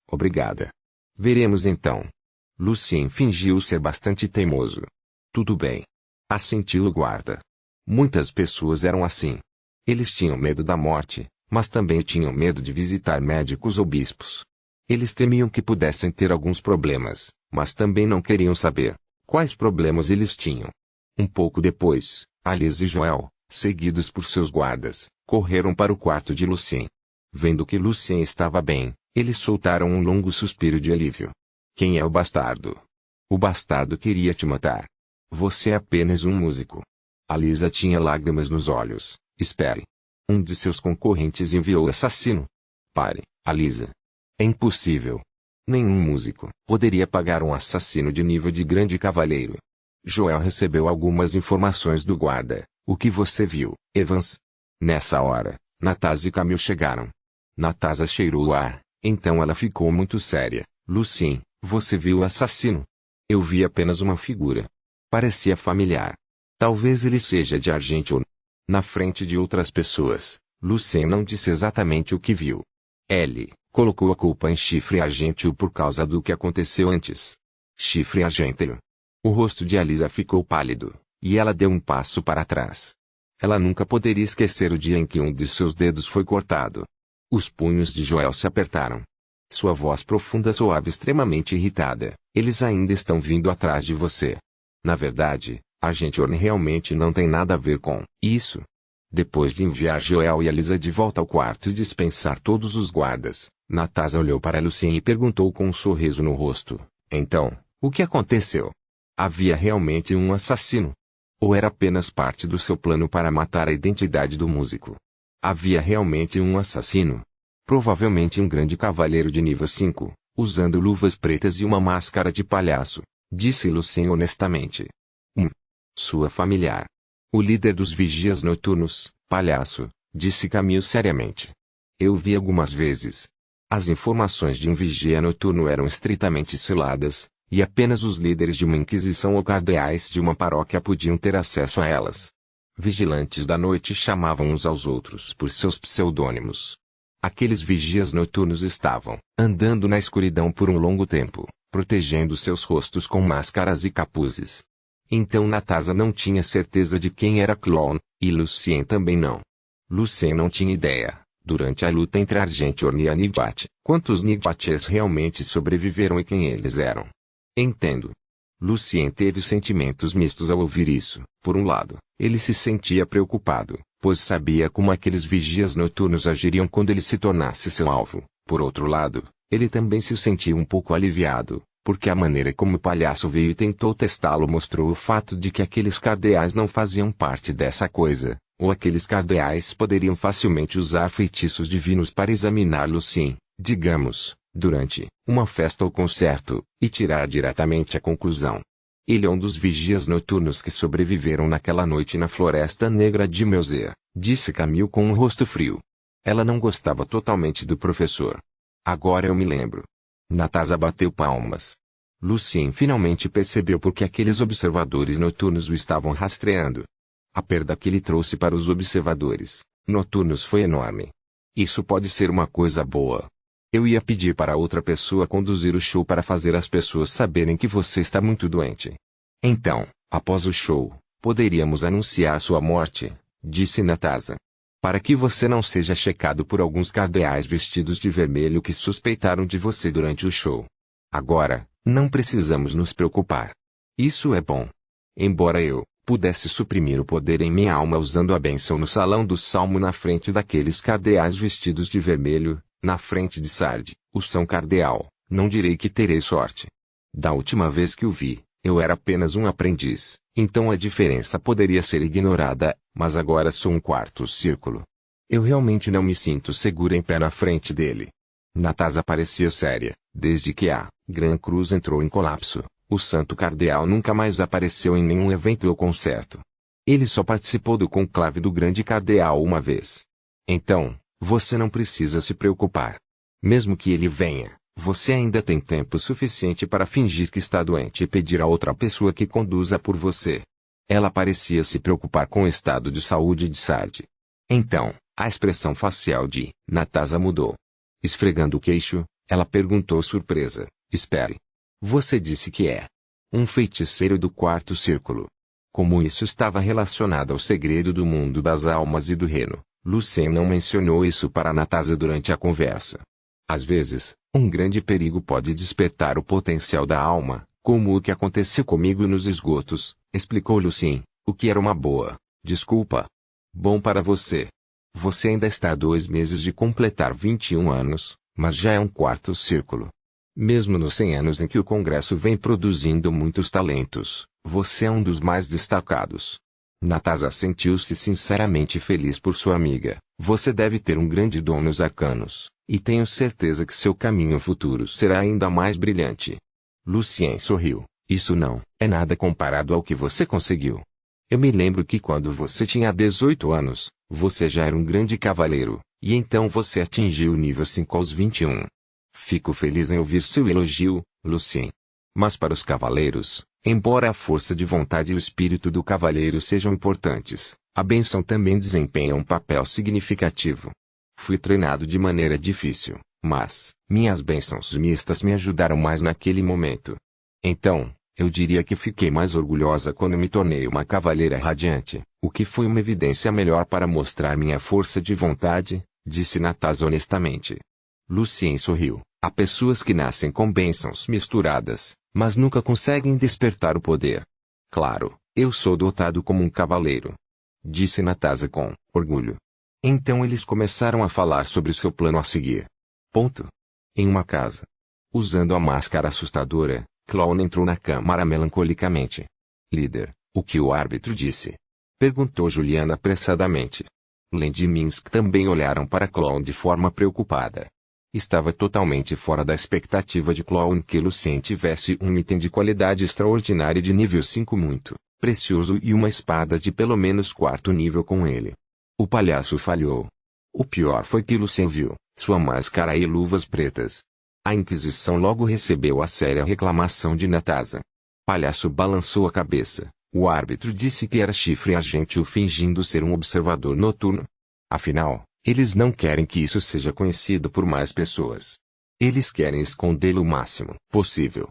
Obrigada. Veremos então. Lucien fingiu ser bastante teimoso. Tudo bem. Assentiu o guarda. Muitas pessoas eram assim. Eles tinham medo da morte, mas também tinham medo de visitar médicos ou bispos. Eles temiam que pudessem ter alguns problemas, mas também não queriam saber quais problemas eles tinham. Um pouco depois, Alice e Joel, seguidos por seus guardas, correram para o quarto de Lucien. Vendo que Lucien estava bem, eles soltaram um longo suspiro de alívio. Quem é o bastardo? O bastardo queria te matar. Você é apenas um músico. A Lisa tinha lágrimas nos olhos. Espere. Um de seus concorrentes enviou o assassino. Pare, Alisa. É impossível. Nenhum músico poderia pagar um assassino de nível de grande cavaleiro. Joel recebeu algumas informações do guarda. O que você viu, Evans? Nessa hora, Natása e Camille chegaram. Natása cheirou o ar, Então ela ficou muito séria. Lucien, você viu o assassino? Eu vi apenas uma figura. Parecia familiar. Talvez ele seja de Argenteuil. Na frente de outras pessoas, Lucien não disse exatamente o que viu. Ele colocou a culpa em Chifre Argenteuil por causa do que aconteceu antes. Chifre Argenteuil. O rosto de Alisa ficou pálido, e ela deu um passo para trás. Ela nunca poderia esquecer o dia em que um de seus dedos foi cortado. Os punhos de Joel se apertaram. Sua voz profunda soava extremamente irritada. Eles ainda estão vindo atrás de você. Na verdade, Argenteuil realmente não tem nada a ver com isso. Depois de enviar Joel e Alisa de volta ao quarto e dispensar todos os guardas, Natasha olhou para Lucien e perguntou com um sorriso no rosto. Então, o que aconteceu? Havia realmente um assassino? Ou era apenas parte do seu plano para matar a identidade do músico? Havia realmente um assassino? Provavelmente um grande cavaleiro de nível 5, usando luvas pretas e uma máscara de palhaço, disse Lucien honestamente. Sua familiar. O líder dos vigias noturnos, palhaço, disse Camille seriamente. Eu vi algumas vezes. As informações de um vigia noturno eram estritamente seladas, e apenas os líderes de uma inquisição ou cardeais de uma paróquia podiam ter acesso a elas. Vigilantes da noite chamavam uns aos outros por seus pseudônimos. Aqueles vigias noturnos estavam andando na escuridão por um longo tempo, protegendo seus rostos com máscaras e capuzes. Então Natasha não tinha certeza de quem era Clown, e Lucien também não. Lucien não tinha ideia, durante a luta entre Argenteuil e Nigbat, quantos Nigbates realmente sobreviveram e quem eles eram. Entendo. Lucien teve sentimentos mistos ao ouvir isso. Por um lado, ele se sentia preocupado, pois sabia como aqueles vigias noturnos agiriam quando ele se tornasse seu alvo. Por outro lado, ele também se sentia um pouco aliviado, porque a maneira como o palhaço veio e tentou testá-lo mostrou o fato de que aqueles cardeais não faziam parte dessa coisa, ou aqueles cardeais poderiam facilmente usar feitiços divinos para examinar Lucien, digamos, durante uma festa ou concerto, e tirar diretamente a conclusão. Ele é um dos vigias noturnos que sobreviveram naquela noite na Floresta Negra de Meuser, disse Camille com um rosto frio. Ela não gostava totalmente do professor. Agora eu me lembro. Natasha bateu palmas. Lucien finalmente percebeu por que aqueles observadores noturnos o estavam rastreando. A perda que ele trouxe para os observadores noturnos foi enorme. Isso pode ser uma coisa boa. Eu ia pedir para outra pessoa conduzir o show para fazer as pessoas saberem que você está muito doente. Então, após o show, poderíamos anunciar sua morte, disse Natasha. Para que você não seja checado por alguns cardeais vestidos de vermelho que suspeitaram de você durante o show. Agora, não precisamos nos preocupar. Isso é bom. Embora eu pudesse suprimir o poder em minha alma usando a bênção no salão do salmo na frente daqueles cardeais vestidos de vermelho, na frente de Sardi, o São Cardeal, não direi que terei sorte. Da última vez que o vi, eu era apenas um aprendiz, então a diferença poderia ser ignorada, mas agora sou um quarto círculo. Eu realmente não me sinto segura em pé na frente dele. Natasha parecia séria. Desde que a Gran Cruz entrou em colapso, o Santo Cardeal nunca mais apareceu em nenhum evento ou concerto. Ele só participou do conclave do Grande Cardeal uma vez. Então, você não precisa se preocupar. Mesmo que ele venha, você ainda tem tempo suficiente para fingir que está doente e pedir a outra pessoa que conduza por você. Ela parecia se preocupar com o estado de saúde de Sardi. Então, a expressão facial de Natasha mudou. Esfregando o queixo, ela perguntou surpresa, espere. Você disse que é um feiticeiro do quarto círculo. Como isso estava relacionado ao segredo do mundo das almas e do reino, Lucien não mencionou isso para Natasha durante a conversa. Às vezes, um grande perigo pode despertar o potencial da alma, como o que aconteceu comigo nos esgotos, explicou Lucien, o que era uma boa desculpa. Bom para você. Você ainda está a 2 meses de completar 21 anos, mas já é um quarto círculo. Mesmo nos 100 anos em que o Congresso vem produzindo muitos talentos, você é um dos mais destacados. Natasha sentiu-se sinceramente feliz por sua amiga. Você deve ter um grande dom nos arcanos, e tenho certeza que seu caminho futuro será ainda mais brilhante. Lucien sorriu. Isso não é nada comparado ao que você conseguiu. Eu me lembro que quando você tinha 18 anos, você já era um grande cavaleiro, e então você atingiu o nível 5 aos 21. Fico feliz em ouvir seu elogio, Lucien. Mas para os cavaleiros, embora a força de vontade e o espírito do cavaleiro sejam importantes, a bênção também desempenha um papel significativo. Fui treinado de maneira difícil, mas minhas bênçãos mistas me ajudaram mais naquele momento. Então, eu diria que fiquei mais orgulhosa quando me tornei uma cavaleira radiante, o que foi uma evidência melhor para mostrar minha força de vontade, disse Nataza honestamente. Lucien sorriu. Há pessoas que nascem com bênçãos misturadas, mas nunca conseguem despertar o poder. Claro, eu sou dotado como um cavaleiro, disse Nataza com orgulho. Então eles começaram a falar sobre seu plano a seguir. Em uma casa. Usando a máscara assustadora, Clown entrou na câmara melancolicamente. Líder, o que o árbitro disse? Perguntou Juliana apressadamente. Lady e Minsk também olharam para Clown de forma preocupada. Estava totalmente fora da expectativa de Clown que Lucien tivesse um item de qualidade extraordinária de nível 5 muito precioso e uma espada de pelo menos 4º nível com ele. O palhaço falhou. O pior foi que Lucien viu sua máscara e luvas pretas. A Inquisição logo recebeu a séria reclamação de Nataza. Palhaço balançou a cabeça. O árbitro disse que era chifre gentil fingindo ser um observador noturno. Afinal, eles não querem que isso seja conhecido por mais pessoas. Eles querem escondê-lo o máximo possível.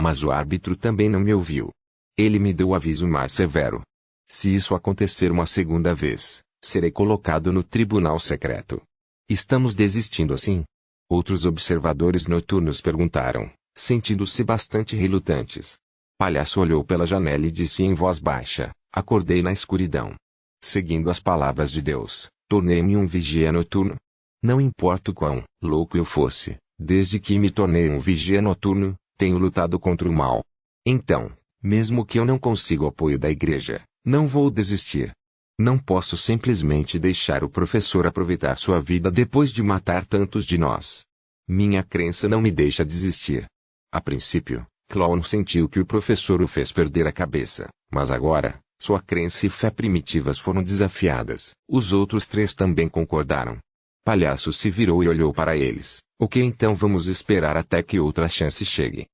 Mas o árbitro também não me ouviu. Ele me deu o aviso mais severo. Se isso acontecer uma segunda vez, serei colocado no tribunal secreto. Estamos desistindo assim? Outros observadores noturnos perguntaram, sentindo-se bastante relutantes. Palhaço olhou pela janela e disse em voz baixa, acordei na escuridão. Seguindo as palavras de Deus, tornei-me um vigia noturno. Não importa o quão louco eu fosse, desde que me tornei um vigia noturno, tenho lutado contra o mal. Então, mesmo que eu não consiga o apoio da igreja, não vou desistir. Não posso simplesmente deixar o professor aproveitar sua vida depois de matar tantos de nós. Minha crença não me deixa desistir. A princípio, Clown sentiu que o professor o fez perder a cabeça, mas agora, sua crença e fé primitivas foram desafiadas. Os outros 3 também concordaram. Palhaço se virou e olhou para eles. Ok, então vamos esperar até que outra chance chegue.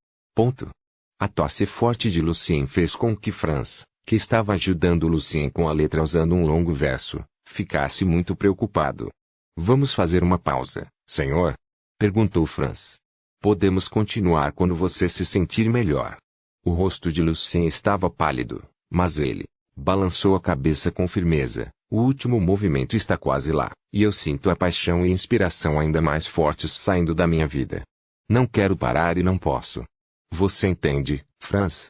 A tosse forte de Lucien fez com que Franz, que estava ajudando Lucien com a letra usando um longo verso, ficasse muito preocupado. Vamos fazer uma pausa, senhor? Perguntou Franz. Podemos continuar quando você se sentir melhor. O rosto de Lucien estava pálido, mas ele balançou a cabeça com firmeza. O último movimento está quase lá, e eu sinto a paixão e inspiração ainda mais fortes saindo da minha vida. Não quero parar e não posso. Você entende, Franz?